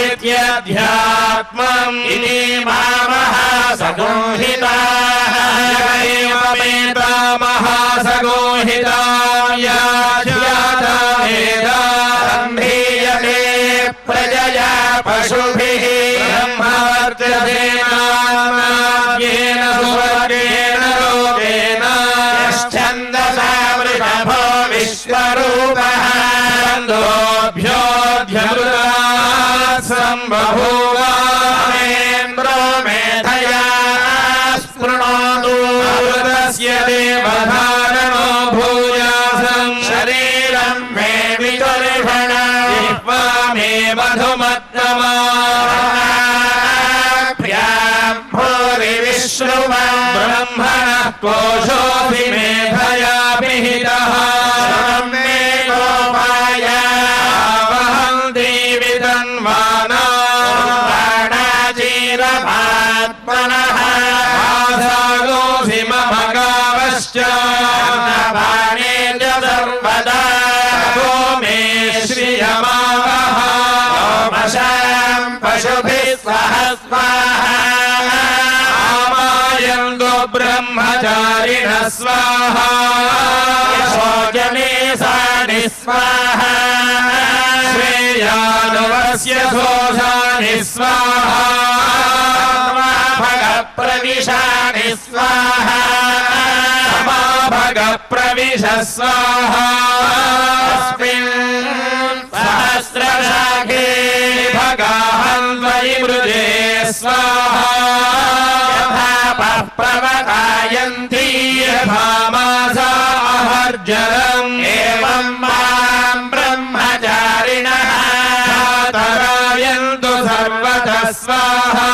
इत्यध्यात्मम् इति महासंहिताः महासगोहिता सम्भीयते प्रजया पशुभिः ब्रह्मवर्चसेनाद्येन सुवर्गेण लोकेन यश्छन्दसा वृषभो विश्वरूपः छन्दोभ्योऽध्यमृतात् सम्बभूव अमेन्द्रो मेधया स्पृणोतु अमृतस्य देवधारणो भूयासम् शरीरं मे विदुर्भण मे मधुमत्तमाभ्याम् भूरि विश्रुवा ब्रह्मणः कोशोऽपि मेधया विहितः मे गोपाय वहन्ति वितन्वानाजीरभात्मनः आसागोऽसि मम गावश्च बाणेन सर्वदा वो मे श्रियमावः ओमशाम् पशुभिः सह स्वाहा आमायन्तु ब्रह्मचारिणः स्वाहा यशोजने सानि स्वाहा श्रेयानुवस्य घोषानि स्वाहा भगप्रविशानि स्वाहा भगप्रविश स्वाहा सहस्रशाखे भगाहन्वयि मृजे स्वाहा यथा प्रवकायन्ति भामासा अहर्जनम् एवं मां ब्रह्मचारिणः तरायन्तु सर्वतः स्वाहा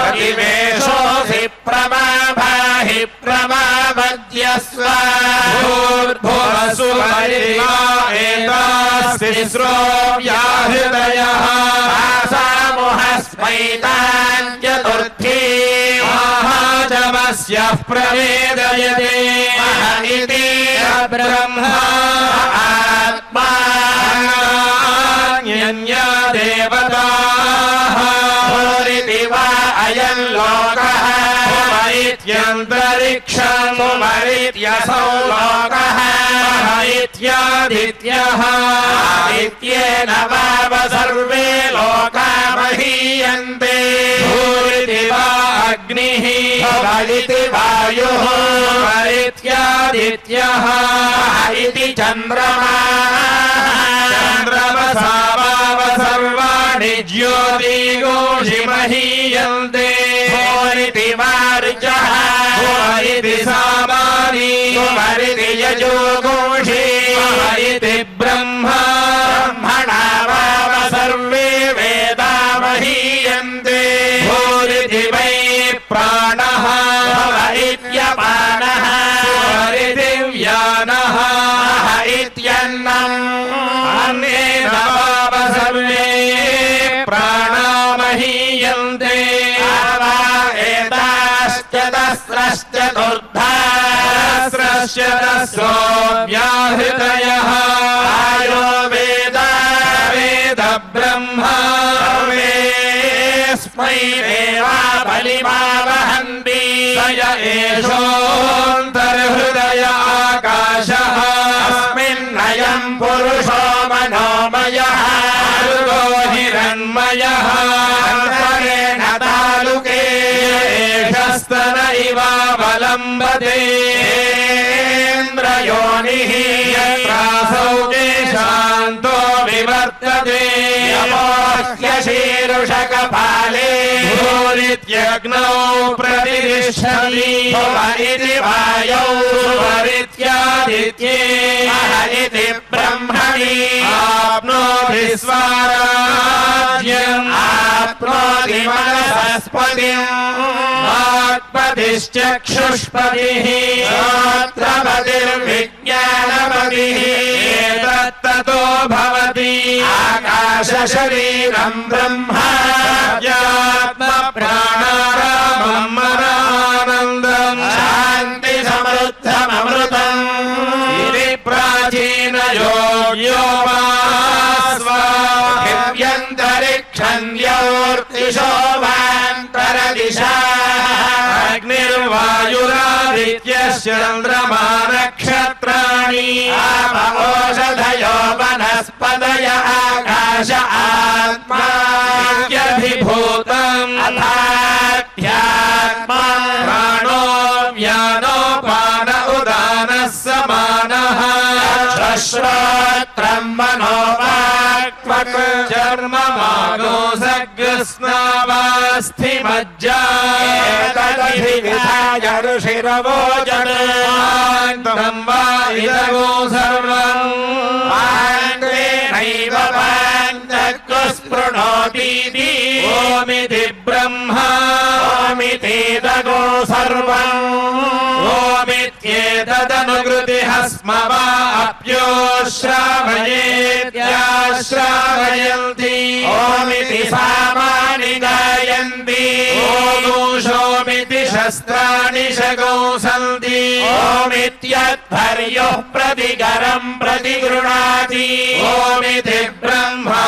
प्रतिवेशोऽसि प्रमाभाहि प्रमावद्य स्वाहा एतास्तिस्रो व्याहृदयः आसामुहस्मैतान् चतुर्थी महाजमस्यः प्रवेदयते इति ब्रह्मा आत्मा न्यन्या देवताः भूरिति वा अयं लोकः इत्यन्तरिक्षं सुमरित्यसौ लोकः इत्यादित्यः आदित्येन वाव सर्वे लोका महीयन्ते भूरिति वा अग्निः भवति वायुः इत्यादित्यः इति चन्द्रमा चन्द्रमसा वाव सर्वाणि ज्योतिगोषि महीयन्ते भूरिति वार्चः भूरिति सामानि भूरिति यजोगोषि भूरिति ब्रह्मा ब्रह्मणा वाव सर्वे वेदा महीयन्ते भूरिति वै प्राणः भूरित्यपानः भूरिति व्यानः इत्यन्नम् अन्नेन वाव सर्वे प्राणा महीयन्ते सहस्रश्चतुर्धास्रश्चतस्रो व्याहृतयः आयो वेद वेद ब्रह्मा सर्वेऽस्मै देवा बलिमावहन्ति स य एषोऽन्तर्हृदय आकाशः अस्मिन्नयं पुरुषो मनोमयः मरुतो हिरण्मयः अन्तरेण तालुके एषस्तन इवावलम्बते इन्द्रयोनिः यत्रासौ केशान्तो विवर्तते यमोह्यशीरुषकपाले भूरित्यग्नौ प्रतिष्ठति भुवरिति वायौ भुवरित्यादित्ये इति ब्रह्मणि आप्नोति स्वराज्यम् आप्नोति मनसस्पतिम् वाक्पतिश्चक्षुष्पतिः श्रोत्रपतिर्विज्ञानपतिः एतत्ततो भवति आकाशशरीरम् ब्रह्मात्मप्राणारामम् मनानन्दम् शान्तिसमृद्धममृतम् इति प्राचीनयोग्यो स्वाह्यन्तरिक्षन्द्योर्तिशो वान्तरदिशा अग्निर्वायुरादित्यश्चन्द्रमा नक्षत्राणि आप ओषधयो वनस्पतय आकाश आत्मा इत्यधिभूतम् अथाध्यात्मा प्राणो व्यानोपान उदानः समानः श्रोत्रम् मनोवाक्त्वक् चर्ममागो सग्स्नावास्थिमज्जा एतदधिविधाय ऋषिरवोचन् वा इदगो सर्वम् आङ्ग्लेनैव करोतीति ओमिति ब्रह्मा ओमितेदगो सर्वम् ओमित्येतदनुकृतिः स्म वा अप्यो श्रावयेत्याश्रावयन्ति ओमिति सामानि गायन्ति ओमूषोमिति शस्त्राणि शगौसन्ति ओमित्यध्वर्युः प्रतिकरम् प्रतिगृह्णाति ओमिति ब्रह्मा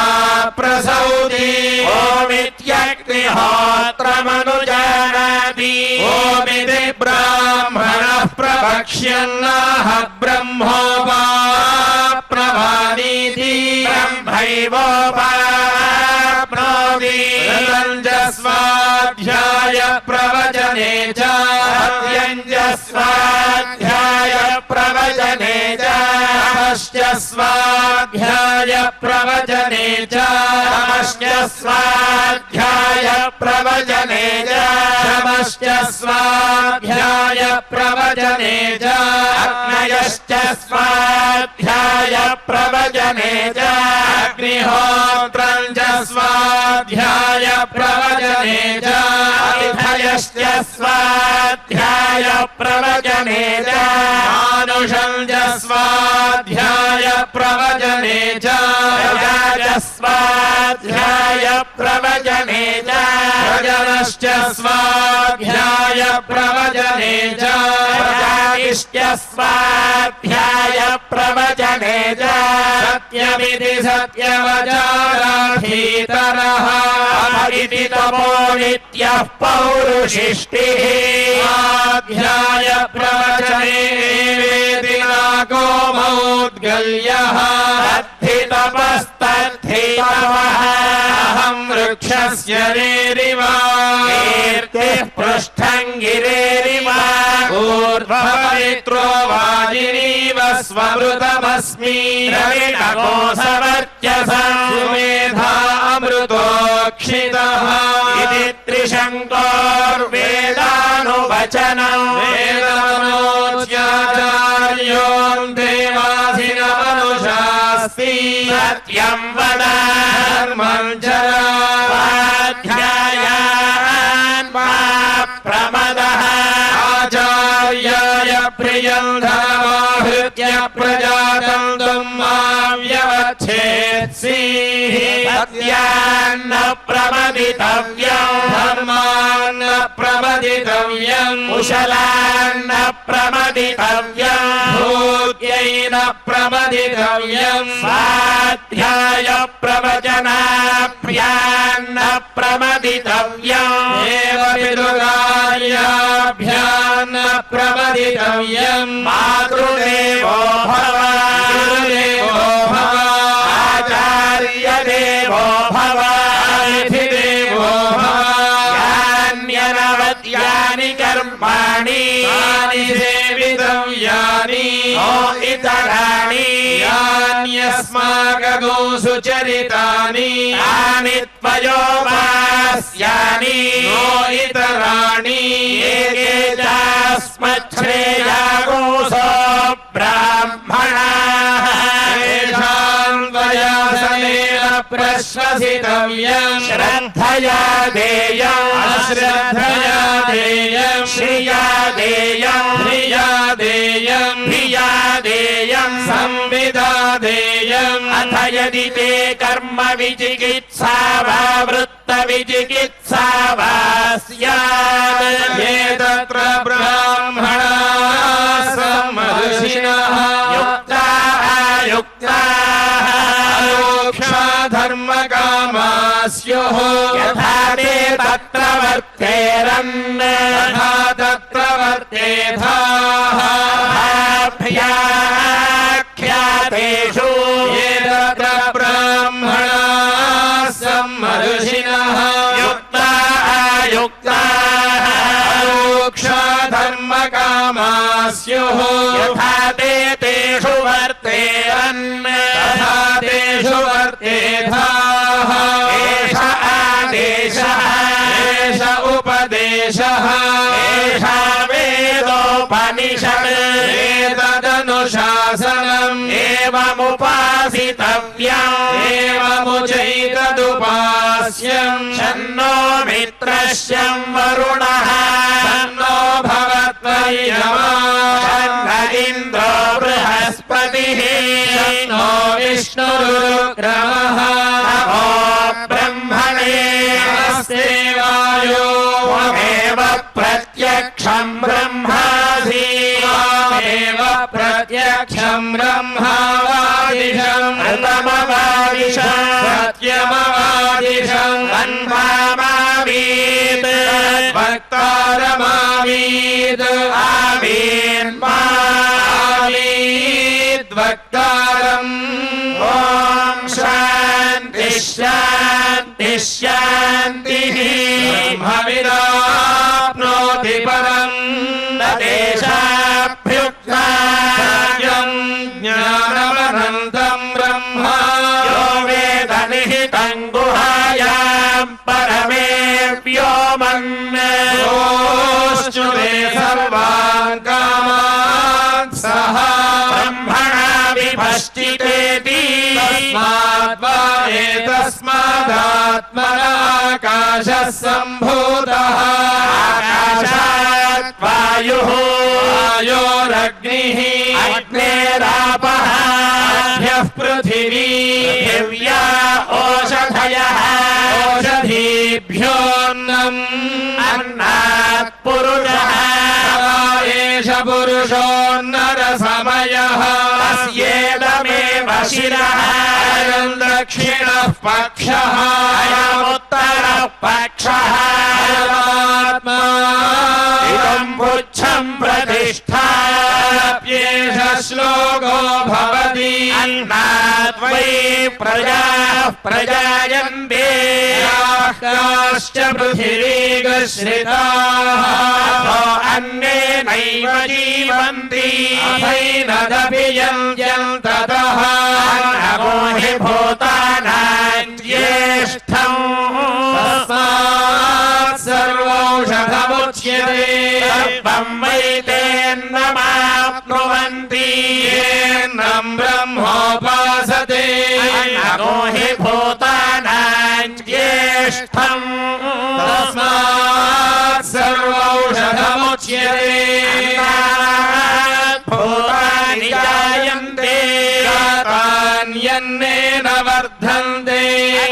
प्रसौति ओमित्यग्निहोत्रमनुजानाति ओमिति ब्राह्मणः प्रवक्ष्यन्नाह ब्रह्मोपाप्नवानीति ब्रह्मैवोपाप्नोति रतञ्जस्वाध्याय प्रवचने च सत्यञ्जस्वाध्याय प्रवचने च नमश्चस्वाध्याय प्रवचने च नमश्चस्वाध्याय प्रवचने च नमश्चस्वाध्याय प्रवचने च अग्नयश्च स्वाध्याय प्रवचने च अग्निहोत्रम् च स्वाध्याय प्रवचने च अतिथयश्च स्वाध्याय प्रवचने च मानुषम् च स्वाध्याय प्रवचने च स्वाध्याय प्रवचने च प्रजनश्च स्वाध्याय प्रवचने च प्रजातिश्च स्वाध्याय प्रवचने च सत्यमिति सत्यवचाराधीतरः इति तपो नित्यः पौरुषिष्टिः स्वाध्याय प्रवचने वेति नाको मौद्गल्यः तपस्तद्धेतवः अहम् वृक्षस्य रेरिवा कीर्तिः पृष्ठम् गिरेरिव ऊर्ध्वपवित्रो वाजिनीव स्वमृतमस्मि रविणकोसवर्चसा सुमेधा अमृतोक्षितः इति त्रिशङ्कोर्वेदानुवचनम् वेदमनोच्याचार्योन् देवाधिनमनुषास्ति सत्यं वद धर्मं चर स्वाध्यायान् मा प्रमदः आचार्याय प्रियं धर्माहृत्य प्रजातन्तुं मा व्यवच्छेत्सि सत्यान्न प्रमदितव्यं धर्मान्न प्रमदितव्यं कुशलान्न प्रमदितव्यं भूत्यैन प्रमदितव्यं स्वाध्याय प्रवचनाभ्यान्न प्रमदितव्यम् एवविदुरार्याभ्यान्न प्रमदितव्यं मातृदेवो भव गुरुदेवो भव आचार्यदेवो भव अतिथिदेवो भव यान्यनवद्यानि कर्माणि यानि सेवितव्यानि नो इतराणि यान्यस्माकं सुचरितानि यानि त्वयोपास्यानि नो इतराणि एके चास्मच्छ्रेयागोसो ब्राह्मणाः येषाम् त्वयासनेन प्रश्वसितव्यम् श्रद्धया देयम् अश्रद्धया देयम् श्रिया देयम् धिया देयम् धिया देयम् संविदा देयम् अथ यदि ते कर्म विचिकित्सा वा वृत्त विचिकित्सा वा स्यात् ये तत्र ब्राह्मणाः समर्षिणः युक्ताः अयुक्ताः अयोक्षा धर्मकामाः स्युः यथा ते तत्र वर्तेरन् तथा तत्र वर्तेथाः भाभ्याख्यातेषु ये तत्र ब्राह्मणाः समर्षिणः युक्ताः अयुक्ताः अयोक्षा धर्मकामाः स्युः यथा ते तेषु वर्तेरन् तथा तेषु वर्तेथाः एष आदेशः एष उपदेशः एषा वेदोपनिषत् एतदनुशासनम् एवमुपासितव्यम् एवमुचैतदुपास्य तन्नो मित्रश्यं वरुणः तन्नो भवत्वयमा तन्न इन्द्रो बृहस्पतिः तन्नो विष्णुरुक्रमः नमो ब्रह्मणे नमस्ते वायो त्वमेव प्रत्यक्षं ब्रह्मासि त्वमेव प्रत्यक्षं ब्रह्मावादिशम् अन्तमवादिशम् सत्यमवादिशम् अन्मामावीत् वक्तारमावीत् आवीन्मावीत् वक्तारम् ॐ शान्ति शान्ति शान्तिः ब्रह्मविदाप्नोति परम् देशाभ्युक्तायं ज्ञानमनन्तं ब्रह्म यो वेद निहितं गुहायां परमे व्योमन्योश्चुरे सर्वान् कामान् सः ब्रह्मणा विभश्चितेति तस्मादात्मनाकाशः सम्भूतः आकाशात् वायुः वायोरग्निः अग्नेरापः अभ्यः पृथिवी पृथिव्या ओषधयः ओषधीभ्योऽन्नम् अन्नात् पुरुषः एष पुरुषोन्नरसमयः तस्येदमेव शिरः अयं दक्षिणः पक्षः अयमुत्तरः पक्षः अयमात्मा इदं पुच्छं प्रतिष्ठाप्येष श्लोको भवति अन्नात् वै प्रजाः प्रजायन्ते काश्च पृथिवीगश्रिताः अन्नेनैव जीवन्ति अथैनदपि यन्त्यन्ततः नमो हि भूतानां ज्येष्ठम् तस्मात् सर्वौषधमुच्यते सर्वं वै तेन्नमाप्नुवन्ति येन्नं ब्रह्मोपासते नमो हि भूतानां ज्येष्ठम् तस्मात् सर्वौषधमुच्यते भूतानि जायन्ते जातान्यन्नेन वर्धन्ते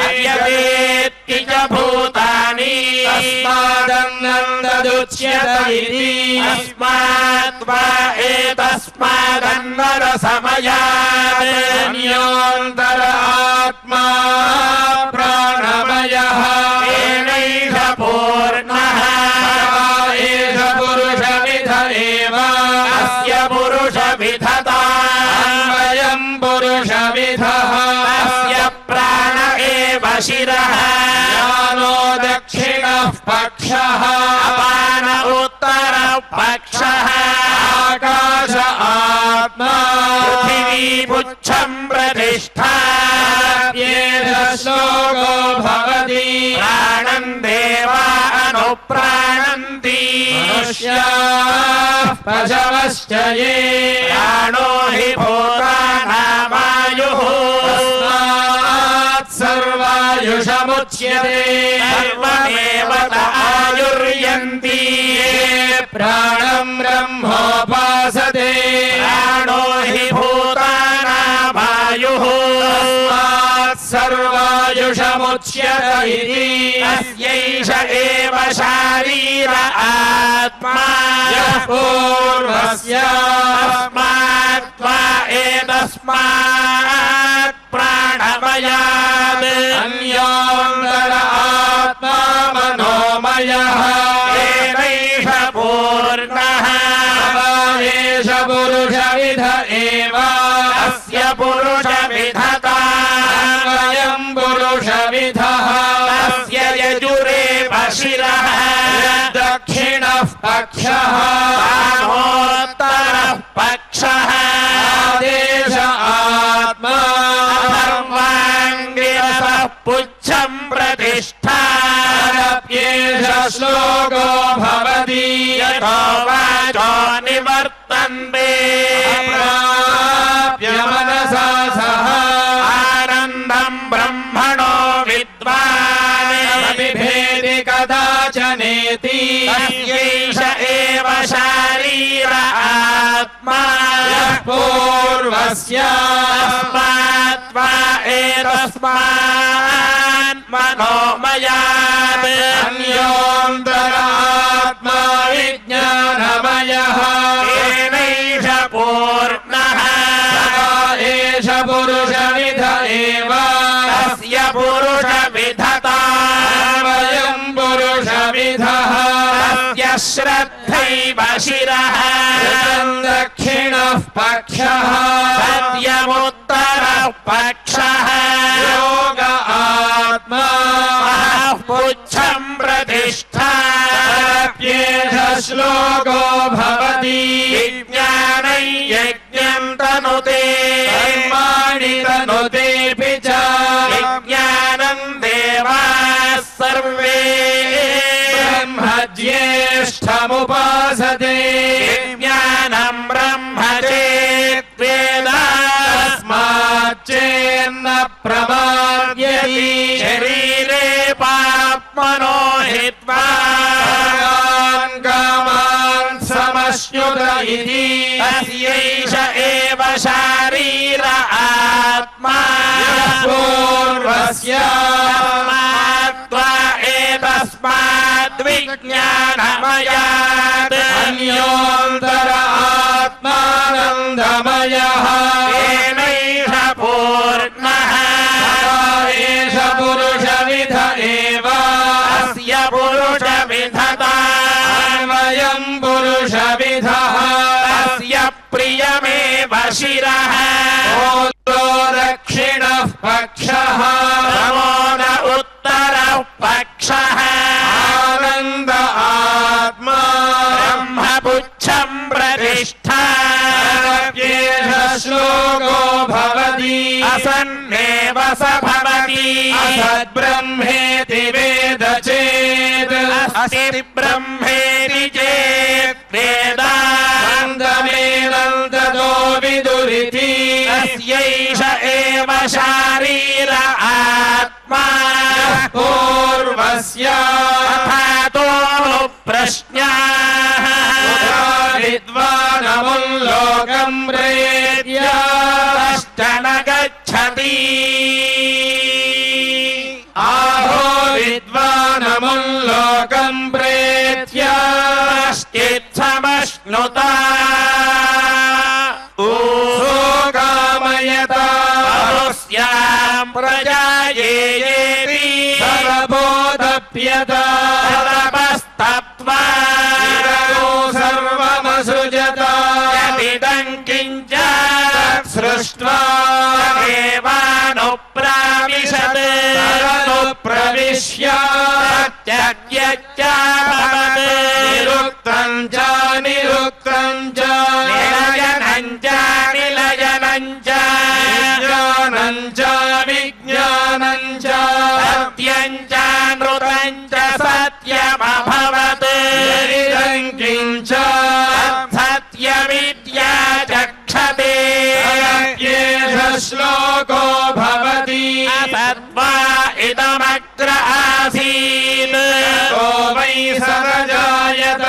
अव्यवेत्ति च भूतानि तस्मादन्नन्दुच्यत इति तस्मात् वा एतस्मादन्नरसमयात् अन्योऽन्तर आत्मा प्राणमयः येनैष पूर्णः एष पुरुषविध एव अस्य पुरुषविधता वयं पुरुषविधः अस्य प्राण एव शिरः ज्ञानो दक्षिणः पक्षः अपान उत्तरः पक्षः आकाश आत्मा पृथिवी पुच्छं प्रतिष्ठा येष श्लोको भवति प्राणं देवा अनुप्राणन्ति मनुष्याः पशवश्च ये प्राणो हि भूतानामायुः तस्मात् सर्वायुषमुच्यते सर्वमेव आयुर्यन्ति ये प्राणं ब्रह्मोपासते प्राणो हि भूतानामायुः तस्मात् सर्वायुषमुच्यत इति अस्यैष एव शारीर आत्मा यः पूर्वस्यास्मात् वा एतस्मात् प्राणमयात् अन्योऽन्तर आत्मा मनोमयः येनैष पूर्णः एष पुरुषविध एव अस्य पुरुषविधता वयं पुरुषविधः तस्य यजुरेव शिरः दक्षिणः पक्षः वामोत्तरः पक्षः आदेश आत्मा सर्वाङ्गिरसः पुच्छं प्रतिष्ठाप्येष श्लोको भवति यतो वाचो निवर्तन्ते प्राप्य मनसा सह आनन्दं ब्रह्मणो विद्वान् तस्मात्त्वा एतस्मान् मनोमयात् अन्योऽन्तरात्मा विज्ञानमयः येनैष पूर्णः एष पुरुषविध एव तस्य पुरुषविधता वयं पुरुषविधः तस्य श्रद्धैव शिरः दक्षिणः पक्षः सत्यमुत्तरः पक्षः योग आत्मा पुच्छं प्रतिष्ठा श्लोको भवति विज्ञानं यज्ञं तनुते कर्माणि तनुतेऽपि च विज्ञानं देवाः सर्वे ब्रह्म ज्येष्ठमुपासते विज्ञानं ब्रह्म चेद्वेद तस्माच्चेन्न प्रमाद्यति शरीरे पाप्मनो हित्वा कामान् समश्नुत इति तस्यैष एव शारीर आत्मा पूर्वस्यात्मा एतस्माद् विज्ञानमयात् अन्योऽन्तर आत्मानन्दमयः येनैष पूर्णः एष पुरुषविध एव अस्य पुरुषविधता वयं पुरुषविधः तस्य प्रियमेव शिरः दक्षिणः पक्षः नमो न उत्तरः पक्षः आनन्द आत्मा ब्रह्मपुच्छं प्रतिष्ठा श्लोको भवति असन्नेव स भवति असद्ब्रह्मेति वेद चेत् अस्ति ब्रह्मेति चेत् वेदान्तमेनन्ततो विदुरिति तस्यैष एव शारीर आत्मा पूर्वस्याथातो प्रश्नाः विद्वानमुल्लोकं प्रेत्य कश्चन गच्छति आहो विद्वानमुल्लोकं प्रेत्य कश्चित्समश्नुता कामयता मनुष्यां प्रजायेति सर्वबोधप्यता सर्वस्तप्त्वा सर्वमसृजत यदिदं किञ्च सृष्ट्वा देवानुप्राविशत् अनुप्रविश्य त्यज्यच्चाभवत् निरुक्तं च निरुक्तं च निलयनं च निलयनं च विज्ञानं च विज्ञानं च सत्यं च नृतं च सत्यमभवत् इदं किञ्च सत्यमित्या चक्षते एष श्लोको भवति असद्वा इदमग्र आसीत् को वै सरजायत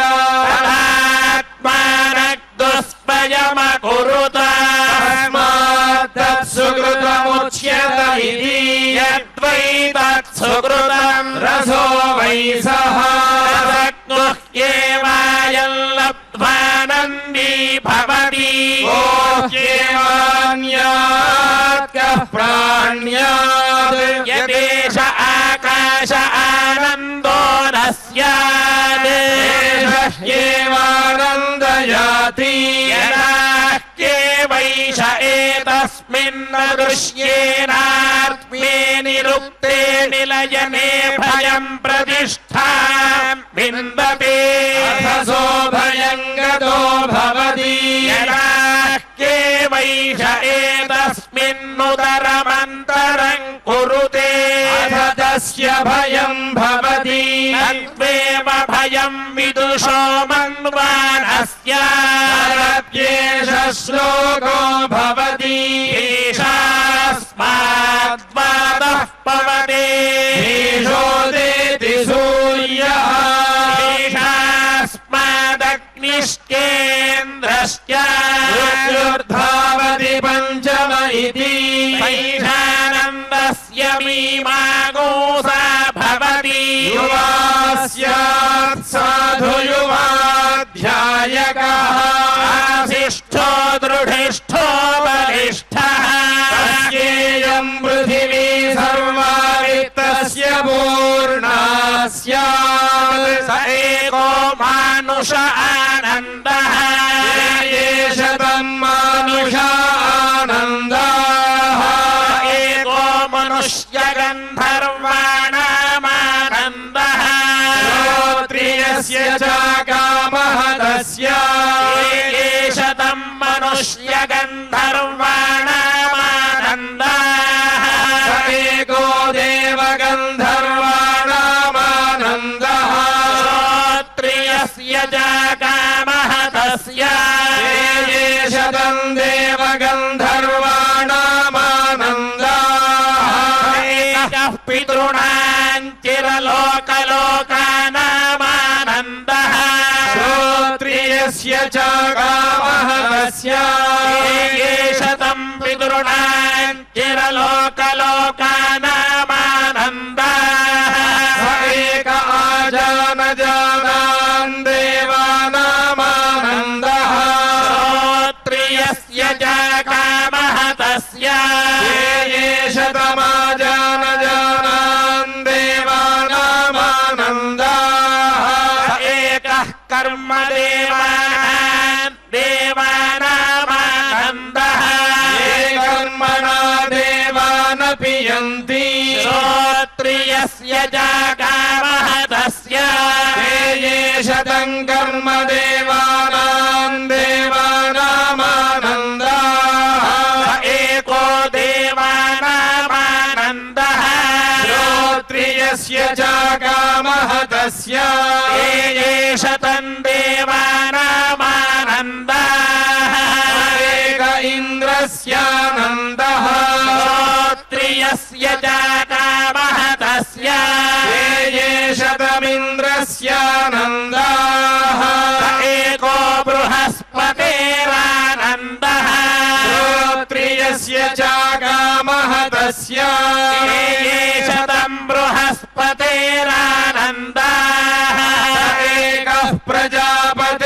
तदात्मानग्दुष्पयमकुरुत तस्मात् तत्सुकृतमुच्यत इति यद्वै तत्सुकृतं रसो वै सः रसग्नुह्येवायं लब्ध्वानन्दी भवति गोह्येवान्यात् कः प्राण्यात् यदेष आकाश आनन्दो न स्यात् ह्येवानन्दयाति यदाह्येवैष एतस्मिन्न दृश्येनात्मे निरुक्ते निलयने भयं प्रतिष्ठां विन्दते अथसो भयं गतो भवति यदाह्येवैष एतस्मिन्नुदरमन्तरं कुरुते अथ तस्य भयं भवति तद्वेव भयं विदुषो मन्वानस्याप्येष श्लोको भवति ईशास्माद्वादः पवते ईशोदेति सूर्यः ईशास्मादग्निश्चेन्द्रश्च धावति पञ्च इति तैषानन्दस्य मीमांसा भवति युवा स्यात् साधु युवाध्यायकः आशिष्ठो दृढिष्ठो बलिष्ठः तस्येयं पृथिवी सर्वा वित्तस्य पूर्णा स्यात् स एको मानुष आनन्दः एष तम् मानुष आनन्दः एको मनुष्य गन्धर्वाणामानन्दः श्रोत्रियस्य च कामः तस्य एष तम् मनुष्य गन्धर्वाणामानन्दः एको देवगन्धर्वाणामानन्दः श्रोत्रियस्य च कामः तस्य एष तम् देवगन्धर्वाणामानन्दः एकः पितॄणां चिरलोकलोकानामानन्दः श्रोत्रियस्य च कामः तस्य एष तम् पितॄणां चिरलोकलोकानामानन्दः एक आजानजानान् देवानामानन्दः श्रोत्रियस्य च कामः तस्य एष तमाजानजानान् देवानामानन्दः एकः कर्मदेवानां देवानामानन्दः ये कर्मणा देवानपि यन्ति श्रोत्रियस्य च कामः तस्य एष तम् कर्म देवानां देवानामानन्दः एको देवानामानन्दः श्रोत्रियस्य च कामः तस्य एष तम् देवानामानन्दः एक इन्द्रस्यानन्दः श्रोत्रियस्य च कामः तस्य एष तमिन्द्रस्यानन्दः एको बृहस्पतेरानन्दः श्रोत्रियस्य च कामः तस्य एष तम् बृहस्पतेरानन्दः एकः प्रजापतेरानन्दः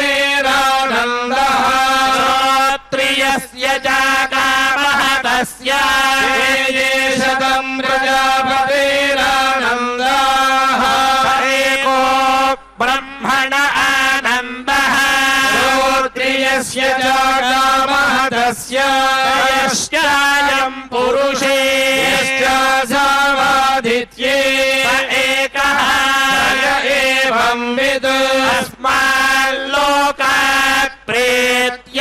श्रोत्रियस्य च कामः तस्य एष तम् प्रजापतेरानन्दः एको ब्रह्मण आनन्दः श्रोत्रियस्य च कामः तस्य यश्चायम् पुरुषे यश्चासावादित्ये स एकः य एवं विद् अस्माल्लोकात् प्रेत्य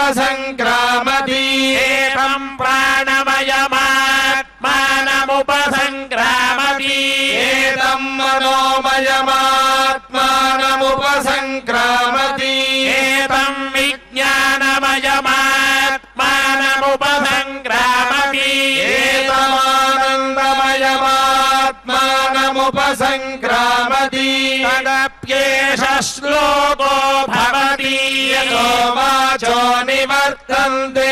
एतमन्नमयमात्मानमुपसङ्क्रामति एवं प्राणमयमात्मानमुपसङ्क्रामति एतं मनोमयमात्मानमुपसङ्क्रामति एतं विज्ञानमयमात्मानमुपसङ्क्रामति एतमानन्दमयमात्मानमुपसङ्क्रामति तदप्येष श्लोको भवति यतो वाचो निवर्तन्ते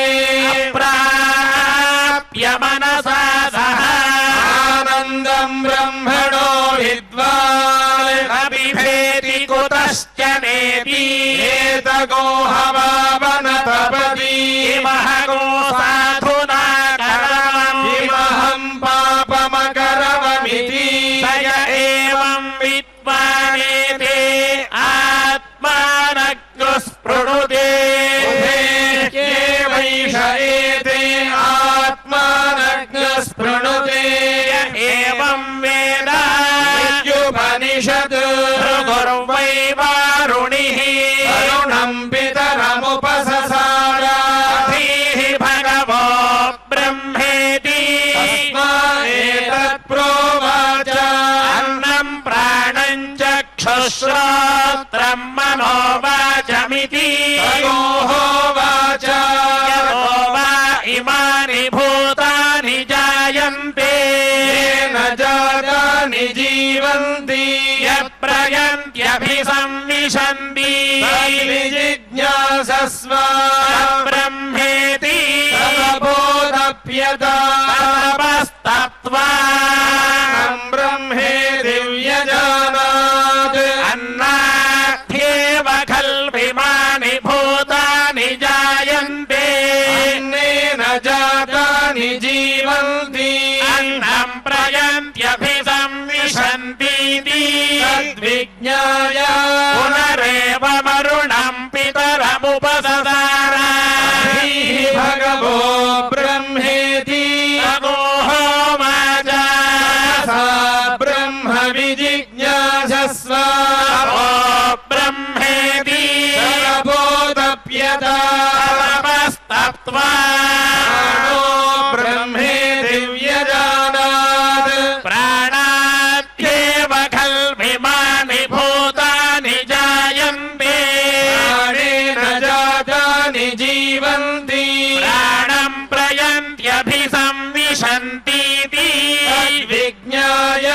अप्राप्य मनसा सह आनन्दं ब्रह्मणो विद्वान् अबिभेति कुतश्च नेति एतको हवावनतपति महगो साधुना करवम् किमहं पापमकरवमिति स य एवं विद्वानेते आत्मानज्ञः स्पृणुते वैष एते आत्मानज्ञः स्पृणुते एवं वेद उपनिषत् भृगुर्वै वारुणिः अरुणं पितरमुपससार धीः भगवो ब्रह्मेति तस्मादेतत् प्रोवाच अन्नं प्राणं चक्षुश्रोत्रं मनोवाचमिति वाच यतो वा इमानि भूतानि जायन्ते येन जातानि जीवन्ति यत्प्रयन्त्यभिसंविशन्ति जिज्ञासा सर्वबोधप्यजस्व ब्रह्मेति सर्वबोधप्यता तपस्तत्त्वानं ब्रह्मेति व्यजानात् अन्नाद्येव खल्विमानि भूतानि जायन्ते अन्नेन जातानि जीवन्ति अन्नं प्रयन्त्यभिसंविशन्तीति तद्विज्ञाय पुनरेव मरुणं पितरमुपससार भगवो ब्रह्मेति तमोहोवाच सा ब्रह्म विजिज्ञासस्व ब्रह्मेति सर्वबोधप्यता तपस्तत्त्वानो ब्रह्मेति व्यजानात् प्राणाद्येव खल्विमानि भूतानि जायन्ते प्राणेन जातानि जीवन्ति प्राणं प्रयन्त्यभिसंविशन्तीति विज्ञाय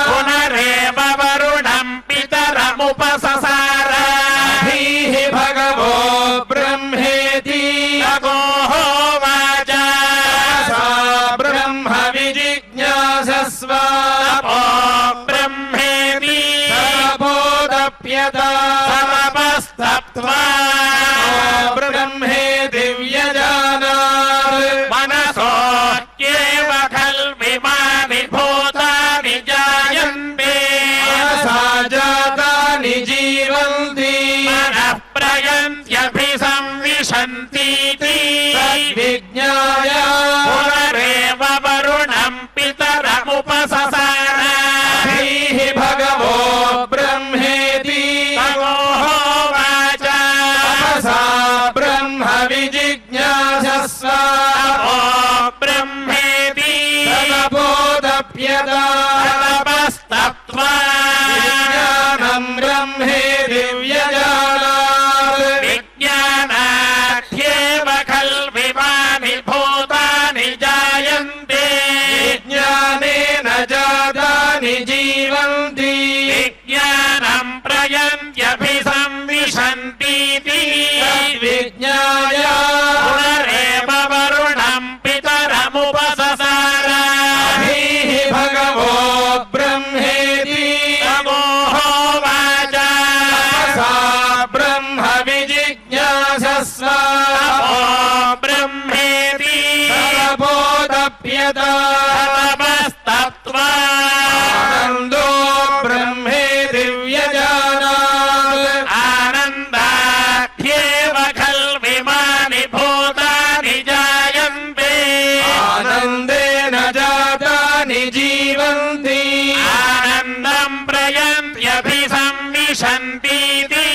पुनरेव वरुणं पितरमुपससार भगवो ब्रह्मेति तमोहोवाच सा ब्रह्म विजिज्ञासस्व ब्रह्मेति सर्वबोधप्यता तपस्तत्त्वानो ब्रह्मेति व्यजानात् मनसोऽप्येव खल्विमानि भूतानि जायन्ते मनसा जातानि जीवन्ति मनः प्रयन्त्यभिसंविशन्तीति तद्विज्ञाय पुनरेव वरुणं पितरमुपससार भगवो ब्रह्मेति तमोहोवाच तपसा ब्रह्म विजिज्ञासस्व ब्रह्मेति सर्वबोधप्यता तपस्तत्त्वानं ब्रह्मेति व्यजानात् विज्ञानाद्येव खल्विमानि भूतानि जायन्ते विज्ञानेन जातानि जीवन्ति विज्ञानं प्रयन्त्यभिसंविशन्तीति विज्ञाय पुनरेव वरुणं पितरमुपससार भगवो ब्रह्मेति तमोहोवाच सा ब्रह्म विजिज्ञासस्व ब्रह्मेति सर्वबोधप्यता तपस्तत्त्वानन्दो ब्रह्मेति व्यजानात् आनन्दाद्येव खल्विमानि भूतानि जायन्ते आनन्देन जातानि जीवन्ति आनन्दं प्रयन्त्यभिसंविशन्तीति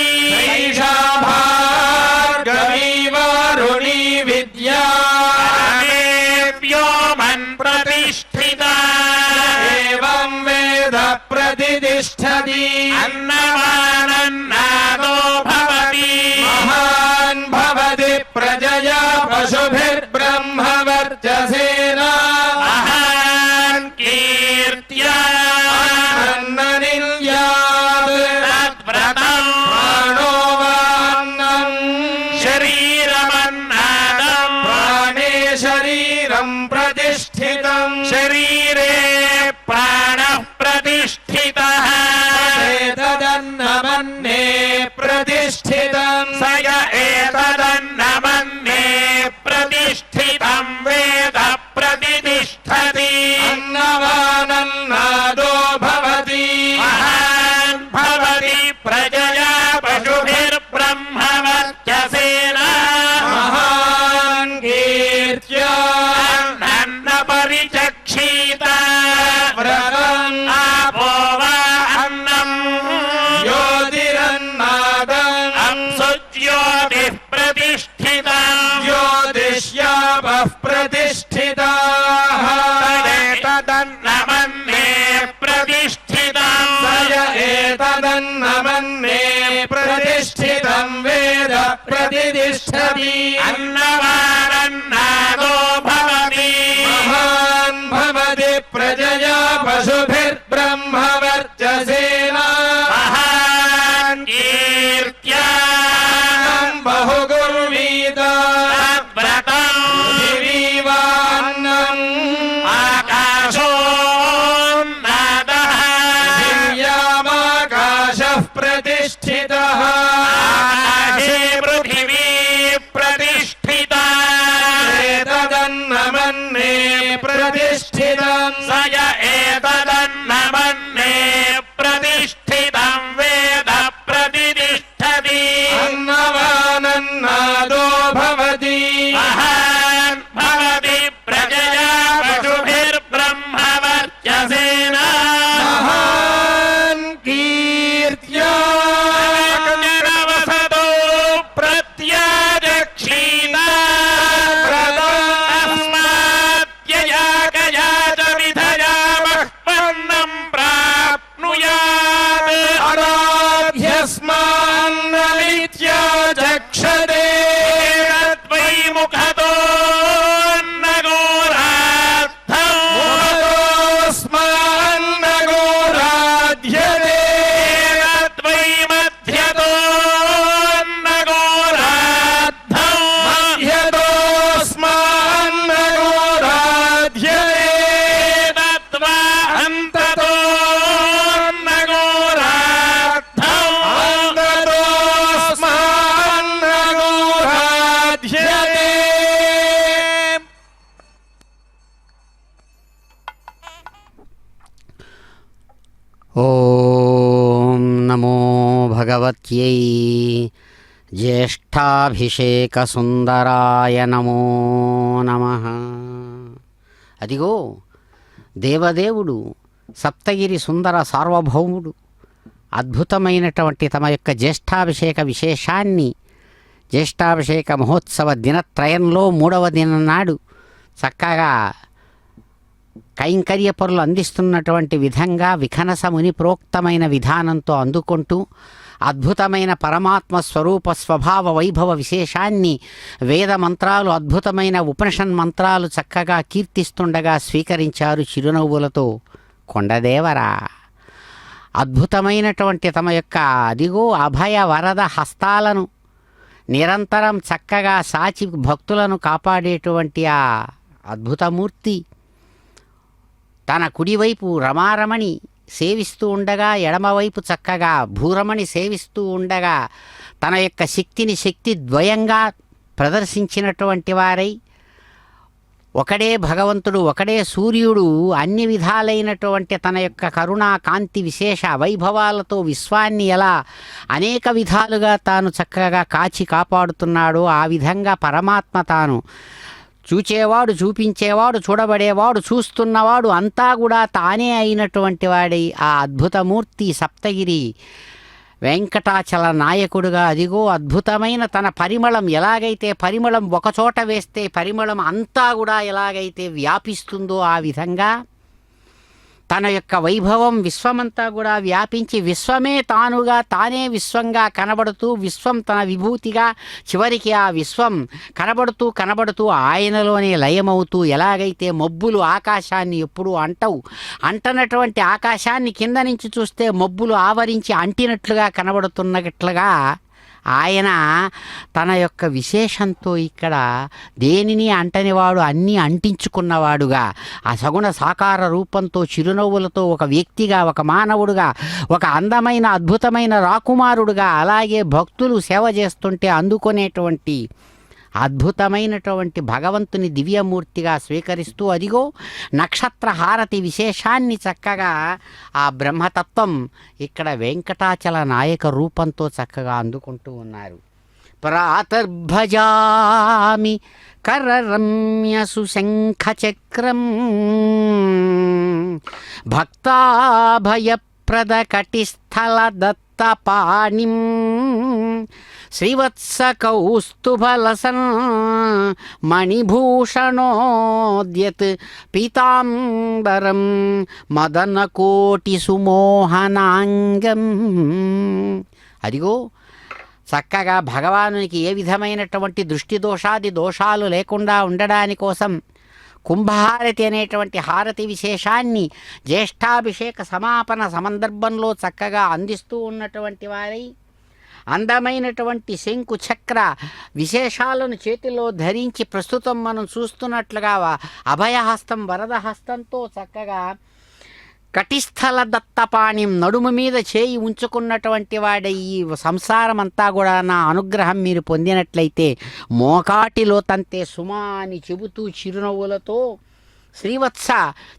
एषा भार्गवी वारुणी विद्या व्योमन् प्रतिष्ठिता एवं वेद प्रतिष्ठति अन्नवानन्नादो भवति महान् भवति प्रजया पशुभिर्ब्रह्मवर्चसेन महान् कीर्त्या अन्ननिल्यात् तद्व्रतं प्राणो वान्नं शरीरमन्नादं प्राणे शरीरं प्रतिष्ठितं शरीरे प्राणः प्रतिष्ठितः एतदन्नमन्ये प्रतिष्ठितं स य एतदन्नमन्ये प्रतिष्ठितं वेद प्रतिष्ठति अन्नवानन्नादो भवति महान् भवति प्रजया पशुभिर्ब्रह्मवर्चसेन महान् कीर्त्या अन्नपरिचक्षीत व्रतम् आपो वा अन्नम् ज्योतिरन्नादम् अंशुज्योतिः प्रतिष्ठितम् ज्योतिष्यापः प्रतिष्ठिताः तदेतदन्नमन्ये प्रतिष्ठितम् स य एतदन्नमन्ये प्रतिष्ठितं वेद प्रतिष्ठति अन्नवानन्नादो भवति महान् भवति प्रजया पशुभिर्ब्रह्मवर्चसेन महान् कीर्त्या बहुगुरु తద్వ్రతం పృథివీవాన్నम् ఆకాశోన్నతః దివ్యామాకాశః ప్రతిష్ఠితः ఆకాశే పృథివీ ప్రతిష్ఠితా ఏతదన్నమన్నే ప్రతిష్ఠితం స య ఏతదన్నమన్నే ప్రతిష్ఠితం వేద ప్రతిష్ఠతి అన్నవానన్నాదో భవతి మహాన్ భవతి ప్రజయా పశుభిర్బ్రహ్మవర్చసేన మహాన్ కీర్త్యా జనవసతో ప్రత్యజక్షీత తస్మాద్యయాకయా చ విధయామహ్పన్నం ప్రాప్నుయాత్ ఆరాధ్యస్మాన్నమిత్యజక్షతే తద్వై ముఖతో నగోరార్థం ముఖతోస్మాన్నగోరాధ్యతే తద్వై మధ్యతో నగోరార్థం మధ్యతోస్మాన్నగోరాధ్యతే తద్వా అంతతో నగోరార్థం అంతతోస్మాన్నగోరాధ్యతే. ఓం నమో భగవత్యై జ్యేష్ఠాభిషేకసుందరాయ నమో నమః. అదిగో దేవదేవుడు సప్తగిరి సుందర సార్వభౌముడు అద్భుతమైనటువంటి తమ యొక్క జ్యేష్ఠాభిషేక విశేషాన్ని జ్యేష్ఠాభిషేక మహోత్సవ దినత్రయంలో 3వ దినం నాడు చక్కగా కైంకర్య పరులు అందిస్తున్నటువంటి విధంగా విఖనస ముని ప్రోక్తమైన విధానంతో అందుకుంటూ అద్భుతమైన పరమాత్మ స్వరూప స్వభావ వైభవ విశేషాన్ని వేద మంత్రాలు అద్భుతమైన ఉపనిషన్ మంత్రాలు చక్కగా కీర్తిస్తుండగా స్వీకరించారు చిరునవ్వులతో. కొండదేవరా, అద్భుతమైనటువంటి తమ యొక్క అదిగో అభయ వరద హస్తాలను నిరంతరం చక్కగా సాచి భక్తులను కాపాడేటువంటి ఆ అద్భుతమూర్తి తన కుడివైపు రమారమణి సేవిస్తూ ఉండగా ఎడమవైపు చక్కగా భూరమణి సేవిస్తూ ఉండగా తన యొక్క శక్తిని శక్తి ద్వయంగా ప్రదర్శించినటువంటి వారై ఒకడే భగవంతుడు ఒకడే సూర్యుడు అన్ని విధాలైనటువంటి తన యొక్క కరుణా కాంతి విశేష వైభవాలతో విశ్వాన్ని ఎలా అనేక విధాలుగా తాను చక్కగా కాచి కాపాడుతున్నాడో ఆ విధంగా పరమాత్మ తాను చూచేవాడు చూపించేవాడు చూడబడేవాడు చూస్తున్నవాడు అంతా కూడా తానే అయినటువంటి వాడై ఆ అద్భుతమూర్తి సప్తగిరి వెంకటాచల నాయకుడుగా అదిగో అద్భుతమైన తన పరిమళం ఎలాగైతే పరిమళం ఒకచోట వేస్తే పరిమళం అంతా కూడా ఎలాగైతే వ్యాపిస్తుందో ఆ విధంగా తన యొక్క వైభవం విశ్వమంతా కూడా వ్యాపించి విశ్వమే తానుగా తానే విశ్వంగా కనబడుతూ విశ్వం తన విభూతిగా చివరికి ఆ విశ్వం కనబడుతూ ఆయనలోనే లయమవుతూ ఎలాగైతే మబ్బులు ఆకాశాన్ని ఎప్పుడూ అంటనటువంటి ఆకాశాన్ని కింద నుంచి చూస్తే మబ్బులు ఆవరించి అంటినట్లుగా కనబడుతున్నట్లుగా ఆయన తన యొక్క విశేషంతో ఇక్కడ దేనిని అంటనివాడు అన్నీ అంటించుకున్నవాడుగా ఆ సగుణ సాకార రూపంతో చిరునవ్వులతో ఒక వ్యక్తిగా ఒక మానవుడుగా ఒక అందమైన అద్భుతమైన రాకుమారుడుగా అలాగే భక్తులు సేవ చేస్తుంటే అందుకునేటువంటి అద్భుతమైనటువంటి భగవంతుని దివ్యమూర్తిగా స్వీకరిస్తూ అదిగో నక్షత్ర హారతి విశేషాన్ని చక్కగా ఆ బ్రహ్మతత్వం ఇక్కడ వెంకటాచల నాయక రూపంతో చక్కగా అందుకుంటూ ఉన్నారు. ప్రాతర్భజామి కరరమ్య సుశంఖచక్రం భక్తాభయప్రద కటిస్థల దత్తపాణిం శ్రీవత్స కౌస్తుభలసన్ మణిభూషణోద్యత్ పీతాంబరం మదనకోటి సుమోహనాంగం. అదిగో చక్కగా భగవానునికి ఏ విధమైనటువంటి దృష్టి దోషాది దోషాలు లేకుండా ఉండడాని కోసం కుంభహారతి అనేటువంటి హారతి విశేషాన్ని జ్యేష్ఠాభిషేక సమాపన సందర్భంలో చక్కగా అందిస్తూ ఉన్నటువంటి వారై అందమైనటువంటి శంకు చక్ర విశేషాలను చేతిలో ధరించి ప్రస్తుతం మనం చూస్తున్నట్లుగా అభయహస్తం వరదహస్తంతో చక్కగా కటిస్థల దత్తపాణిం నడుము మీద చేయి ఉంచుకున్నటువంటి వాడే ఈ సంసారం అంతా కూడా నా అనుగ్రహం మీరు పొందినట్లయితే మోకాటిలో తంతే సుమా అని చెబుతూ చిరునవ్వులతో శ్రీవత్స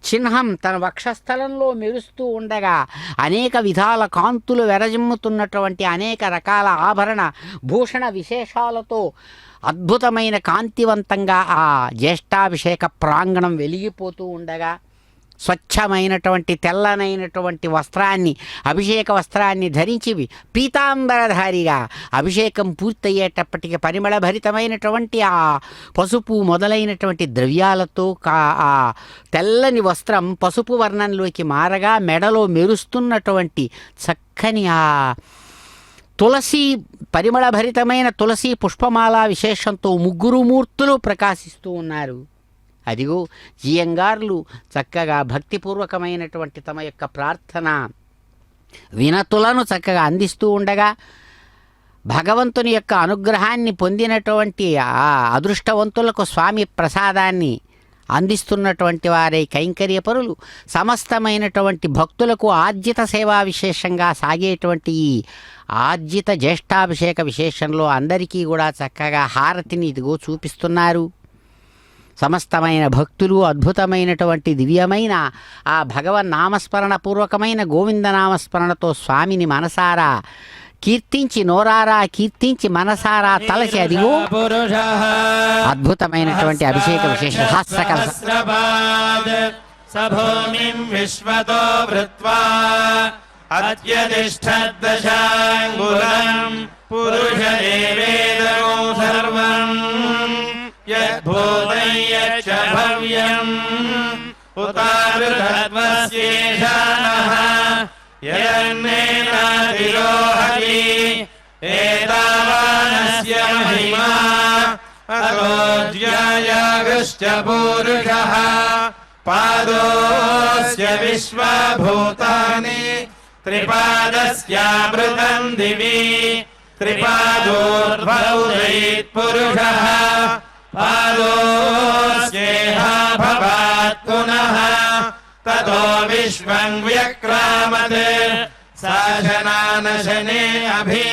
చిహ్నం తన వక్షస్థలంలో మెరుస్తూ ఉండగా అనేక విధాల కాంతులు వెరజిమ్ముతున్నటువంటి అనేక రకాల ఆభరణ భూషణ విశేషాలతో అద్భుతమైన కాంతివంతంగా ఆ జ్యేష్ఠాభిషేక ప్రాంగణం వెలిగిపోతూ ఉండగా స్వచ్ఛమైనటువంటి తెల్లనైనటువంటి వస్త్రాన్ని అభిషేక వస్త్రాన్ని ధరించి పీతాంబరధారిగా అభిషేకం పూర్తయ్యేటప్పటికి పరిమళభరితమైనటువంటి ఆ పసుపు మొదలైనటువంటి ద్రవ్యాలతో ఆ తెల్లని వస్త్రం పసుపు వర్ణంలోకి మారగా మెడలో మెరుస్తున్నటువంటి చక్కని ఆ తులసి పరిమళభరితమైన తులసి పుష్పమాల విశేషంతో ముగ్గురు మూర్తులు ప్రకాశిస్తూ ఉన్నారు. అదిగో జియంగార్లు చక్కగా భక్తిపూర్వకమైనటువంటి తమ యొక్క ప్రార్థన వినతులను చక్కగా అందిస్తూ ఉండగా భగవంతుని యొక్క అనుగ్రహాన్ని పొందినటువంటి ఆ అదృష్టవంతులకు స్వామి ప్రసాదాన్ని అందిస్తున్నటువంటి వారై కైంకర్యపరులు సమస్తమైనటువంటి భక్తులకు ఆర్జిత సేవా విశేషంగా సాగేటువంటి ఈ ఆర్జిత జ్యేష్ఠాభిషేక విశేషంలో అందరికీ కూడా చక్కగా హారతిని ఇదిగో చూపిస్తున్నారు. సమస్తమైన భక్తులు అద్భుతమైనటువంటి దివ్యమైన ఆ భగవన్ నామస్మరణ పూర్వకమైన గోవిందనామస్మరణతో స్వామిని మనసారా కీర్తించి నోరారా కీర్తించి మనసారా తలచి అదిగో అద్భుతమైనటువంటి అభిషేక విశేష సభూమిం విశ్వతో వృత్వా అత్యతిష్ఠద్దశాంగులం పురుషదేవేదగో సర్వం యద్భూతం యచ్చ భవ్యం ఉతావృతత్వస్యేషానః యన్నేనాతిరోహతి ఏతావానస్య మహిమా అగోజ్యాయాగశ్చ పూరుషః పాదోస్య విశ్వభూతాని త్రిపాదస్యామృతం దివి త్రిపాదోర్ధ్వౌదయీత్పురుషः పాదోస్యేహ భవాత్ పునః తతో విశ్వం వ్యక్రామత్ శాసనానశనే అభి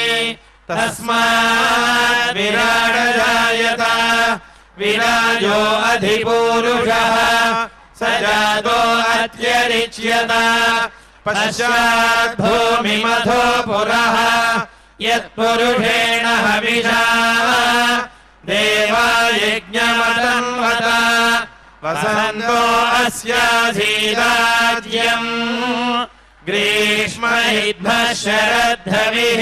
తస్మాత్ విరాడజాయత విరాజో అధిపూరుషः స జాతో అత్యరిచ్యత పశ్చాత్ భూమిమథో పురః యత్పురుషేణ హవిషా దేవాయజ్ఞమతన్వత వసంతో అస్యాసీదాజ్యం గ్రీష్మయుద్ధః శరద్ధవిః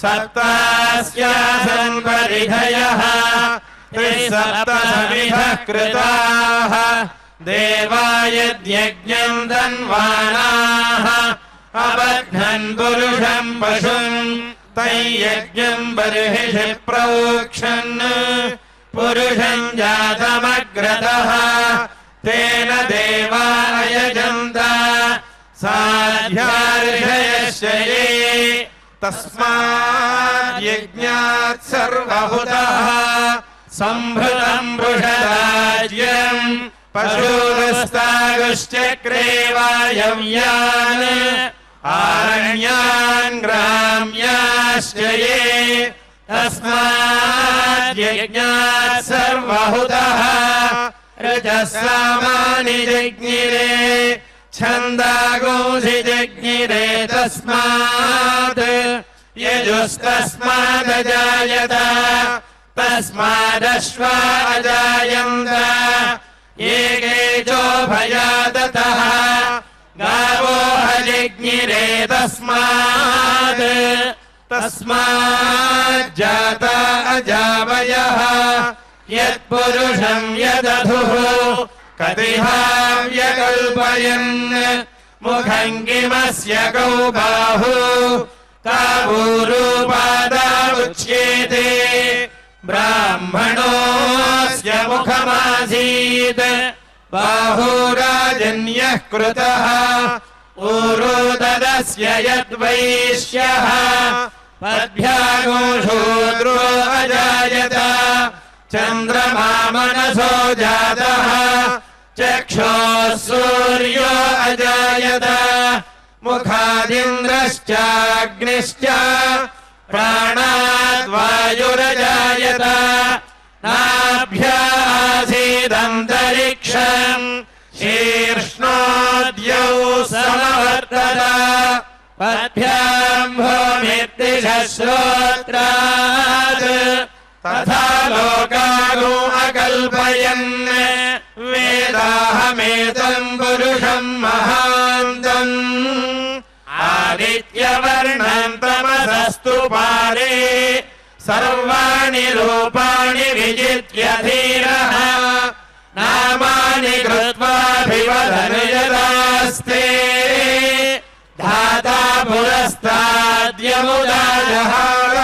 సప్తాస్యాసన్ పరిధయః త్రిసప్తసమిధః కృతాః దేవాయజ్ఞం ధన్వానాః అబధ్నన్ పురుషం పశుం తయ్యజ్ఞం బర్హిషి ప్రోక్షన్ పురుషం జాతమగ్రతః తేన దేవాయజంత సాధ్యార్షయశ్చయే తస్మాద్ యజ్ఞాత్ సర్వహుతః సంభృతం వృషదాజ్యం పశూరస్తాగుశ్చక్రే వాయవ్యాన్ ఆరణ్యాన్ గ్రామ్యాశ్చయే తస్మాద్ యజ్ఞాత్ సర్వహుతః రజస్సామాని జజ్ఞిరే ఛందాగోసి జజ్ఞిరే తస్మాత్ యజుస్తస్మాదజాయత తస్మాదశ్వా అజాయంత ఏకేజోభయాదతః గావో హజజ్ఞిరే తస్మాజ్జాత అజావయః యత్పురుషం యదధుః కతిహావ్యకల్పయన్ ముఖం కిమస్య కౌ బాహు కావూరూపాదావుచ్యేతే బ్రాహ్మణోస్య ముఖమాసీత్ బాహూరాజన్యః కృతః ఊరోదదస్య యద్వైశ్యః पद्भ्यागो शूद्रो अजायत चन्द्रमा मनसो जातः चक्षुः सूर्यो अजायत मुखादिन्द्रश्चाग्निश्च प्राणाद्वायुरजायत नाभ्यासीदन्तरिक्षम् शीर्ष्णोद्यौ समवर्तत पद्भ्याम् भूमिर्दिशः श्रोत्रात् तथा लोकागो अकल्पयन् वेदाहमेतम् पुरुषम् महान्तम् आदित्यवर्णम् तमसस्तु पारे सर्वाणि रूपाणि विजित्य धीरः नामानि कृत्वाभिवदनुयदास्ते धाता पुरस्ताद्यमुदाजहार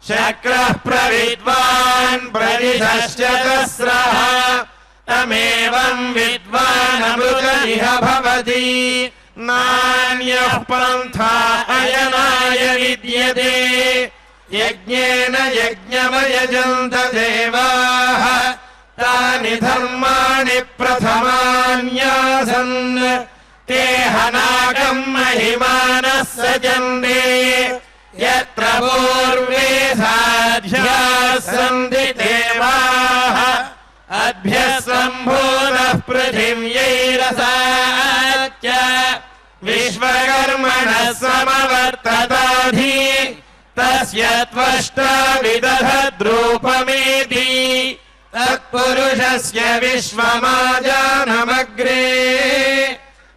शक्रः प्रविद्वान् प्रदिशश्चतस्रः तमेवम् विद्वानमृत इह भवति नान्यः पन्था अयनाय विद्यते यज्ञेन यज्ञमयजन्त देवाः तानि धर्माणि प्रथमान्यासन् ते हनाकम् महिमानः सजन्ते यत्र पूर्वे साध्याः सन्ति देवाः अभ्यः सम्भूतः पृथिव्यैरसाच्च विश्वकर्मणः समवर्तताधि तस्य त्वष्टा विदधद्रूपमेति तत्पुरुषस्य विश्वमाजानमग्रे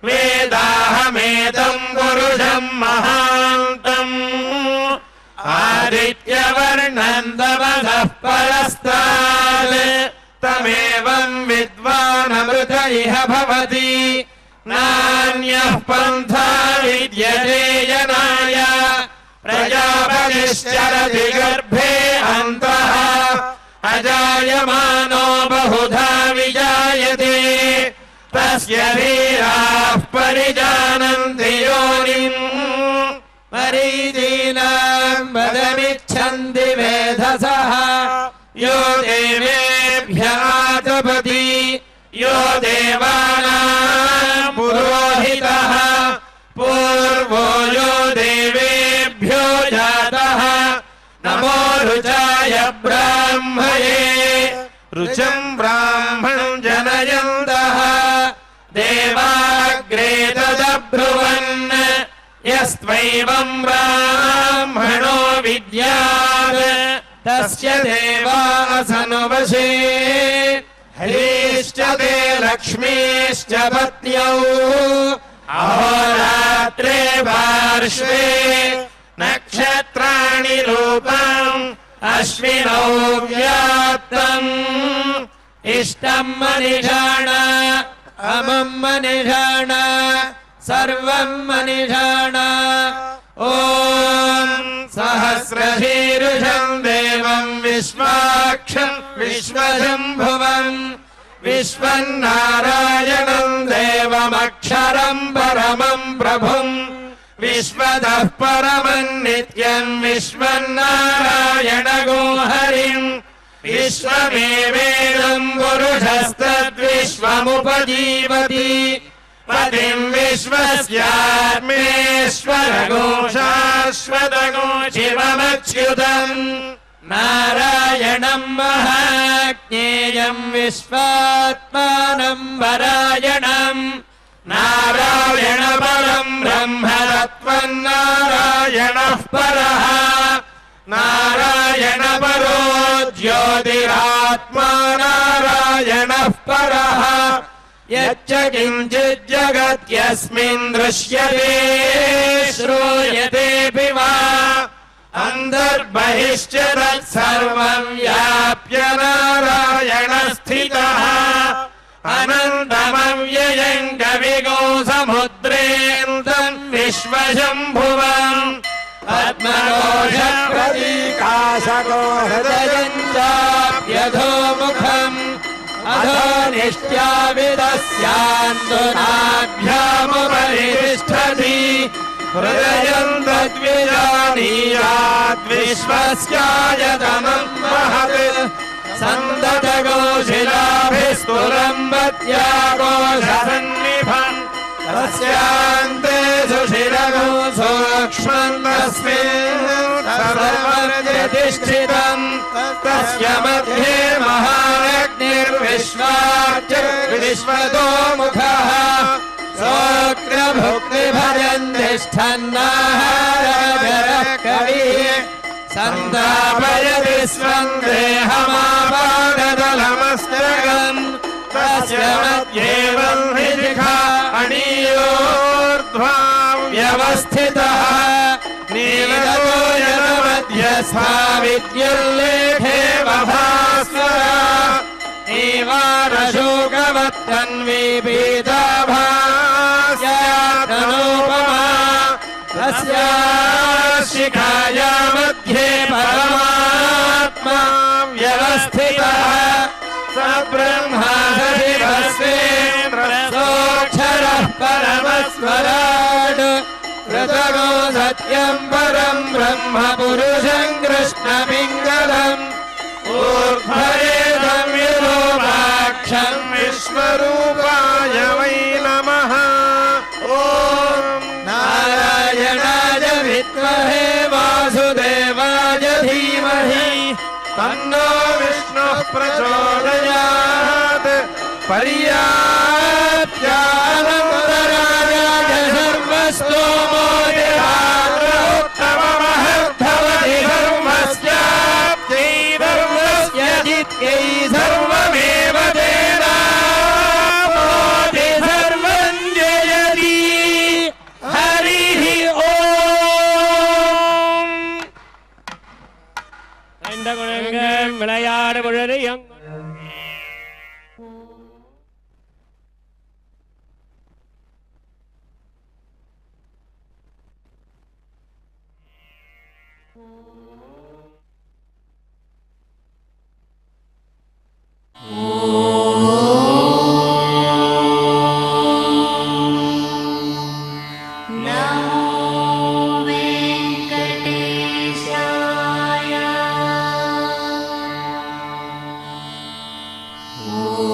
वेदाहमेतम् पुरुषम् महान्तम् आदित्यवर्णम् तमसः परस्तात् तमेवम् विद्वानमृत इह भवति नान्यः पन्था विद्यते यनाय प्रजापतिश्चरति गर्भे अन्तः अजायमानो बहुधा विजायते तस्य वीराः परिजानन्ति योनिम् मरीचीनाम् वदमिच्छन्ति वेधसः यो देवेभ्य आतपति यो देवानाम् पुरोहितः पूर्वो यो देवेभ्यो जातः नमो रुचाय ब्राह्मये रुचम् ब्राह्मणम् जनयन्तः देवाग्रे तदब्रुवन् यस्त्वैवम् ब्राह्मणो विद्यात् तस्य देवासनुवशे हरीश्च ते लक्ष्मीश्च पत्न्यौ अहोरात्रे पार्श्वे नक्षत्राणि रूपम् अश्विनौ व्याप्तम् इष्टम् मनिषाण अमम् मनिषाण सर्वम् मनिषाण ॐ सहस्रशीर्षम् देवम् विश्वाक्षम् विश्वशम्भुवम् विश्वन्नारायणम् देवमक्षरम् परमम् प्रभुम् विश्वतः परमम् नित्यम् विश्वन्नारायणगो हरिम् विश्वमेवेदम् पुरुषस्तद्विश्वमुपजीवति पतिम् विश्वस्यात्मेश्वरगो शाश्वतगो शिवमच्युतम् नारायणम् महाज्ञेयम् विश्वात्मानम् परायणम् नारायण परम् ब्रह्म तत्त्वन्नारायणः परः नारायण परो ज्योतिरात्मा नारायणः परः यच्च किञ्चिज्जगत्यस्मिन् दृश्यते श्रूयतेऽपि वा अन्तर्बहिश्च तत्सर्वम् व्याप्य नारायणस्थितः अनन्तमव्ययम् कविगो समुद्रेऽन्तम् विश्वशम्भुवम् पद्मकोशप्रतीकाशको हृदयम् चाप्यधोमुखम् अधो निष्ट्याविदस्यान्तु नाभ्यामुपरि तिष्ठति हृदयम् तद्विजानीयाद्विश्वस्यायतनं महत् सन्दतगोशिलाभिस्तुलम्बत्या कोशसन्निभम् तस्यान्ते सुशिरगो सूक्ष्मम् तस्मिन् सर्वप्रतिष्ठितम् तस्य मध्ये महारग्निर्विश्वार्चिर्विश्वतो मुखः सोऽग्रभुक्तिभजन् तिष्ठन्नाहारभरः कविः सन्तापयति स्वं देहमापादतलमस्तकम् तस्य मध्येवम् हि शिखा अणीयोर्ध्वाम् व्यवस्थितः नीलतो यन्मध्यस्था विद्युल्लेखे वभास्वरा एवारशोकवत्तन्वी पीताभास्यातनोपमा तस्याः शिखाया मध्ये परमात्मा व्यवस्थितः स ब्रह्मा सशिवस्वेन्द्रसोऽक्षरः परमस्वराट् कृतगो सत्यम् परम् ब्रह्म पुरुषम् कृष्णपिङ्गलम् ऊर्ध्वरेदम् विरूपाक्षम् विश्वरूपाय वै नमः ॐ नारायणाय विद्महे वासुदेवाय धीमहि तन्नो विष्णुः प्रचोदयात् पर्याप्त्यानन्तराय सर्वस्तोमोदिरात्रोत्तममहद्भवति धर्मस्याप्त्यै धर्मस्य जित्यै सर्वमेव तेनाप्नोति सर्वं जयति हरिः ஓம் விளையாடு பொழுது Oh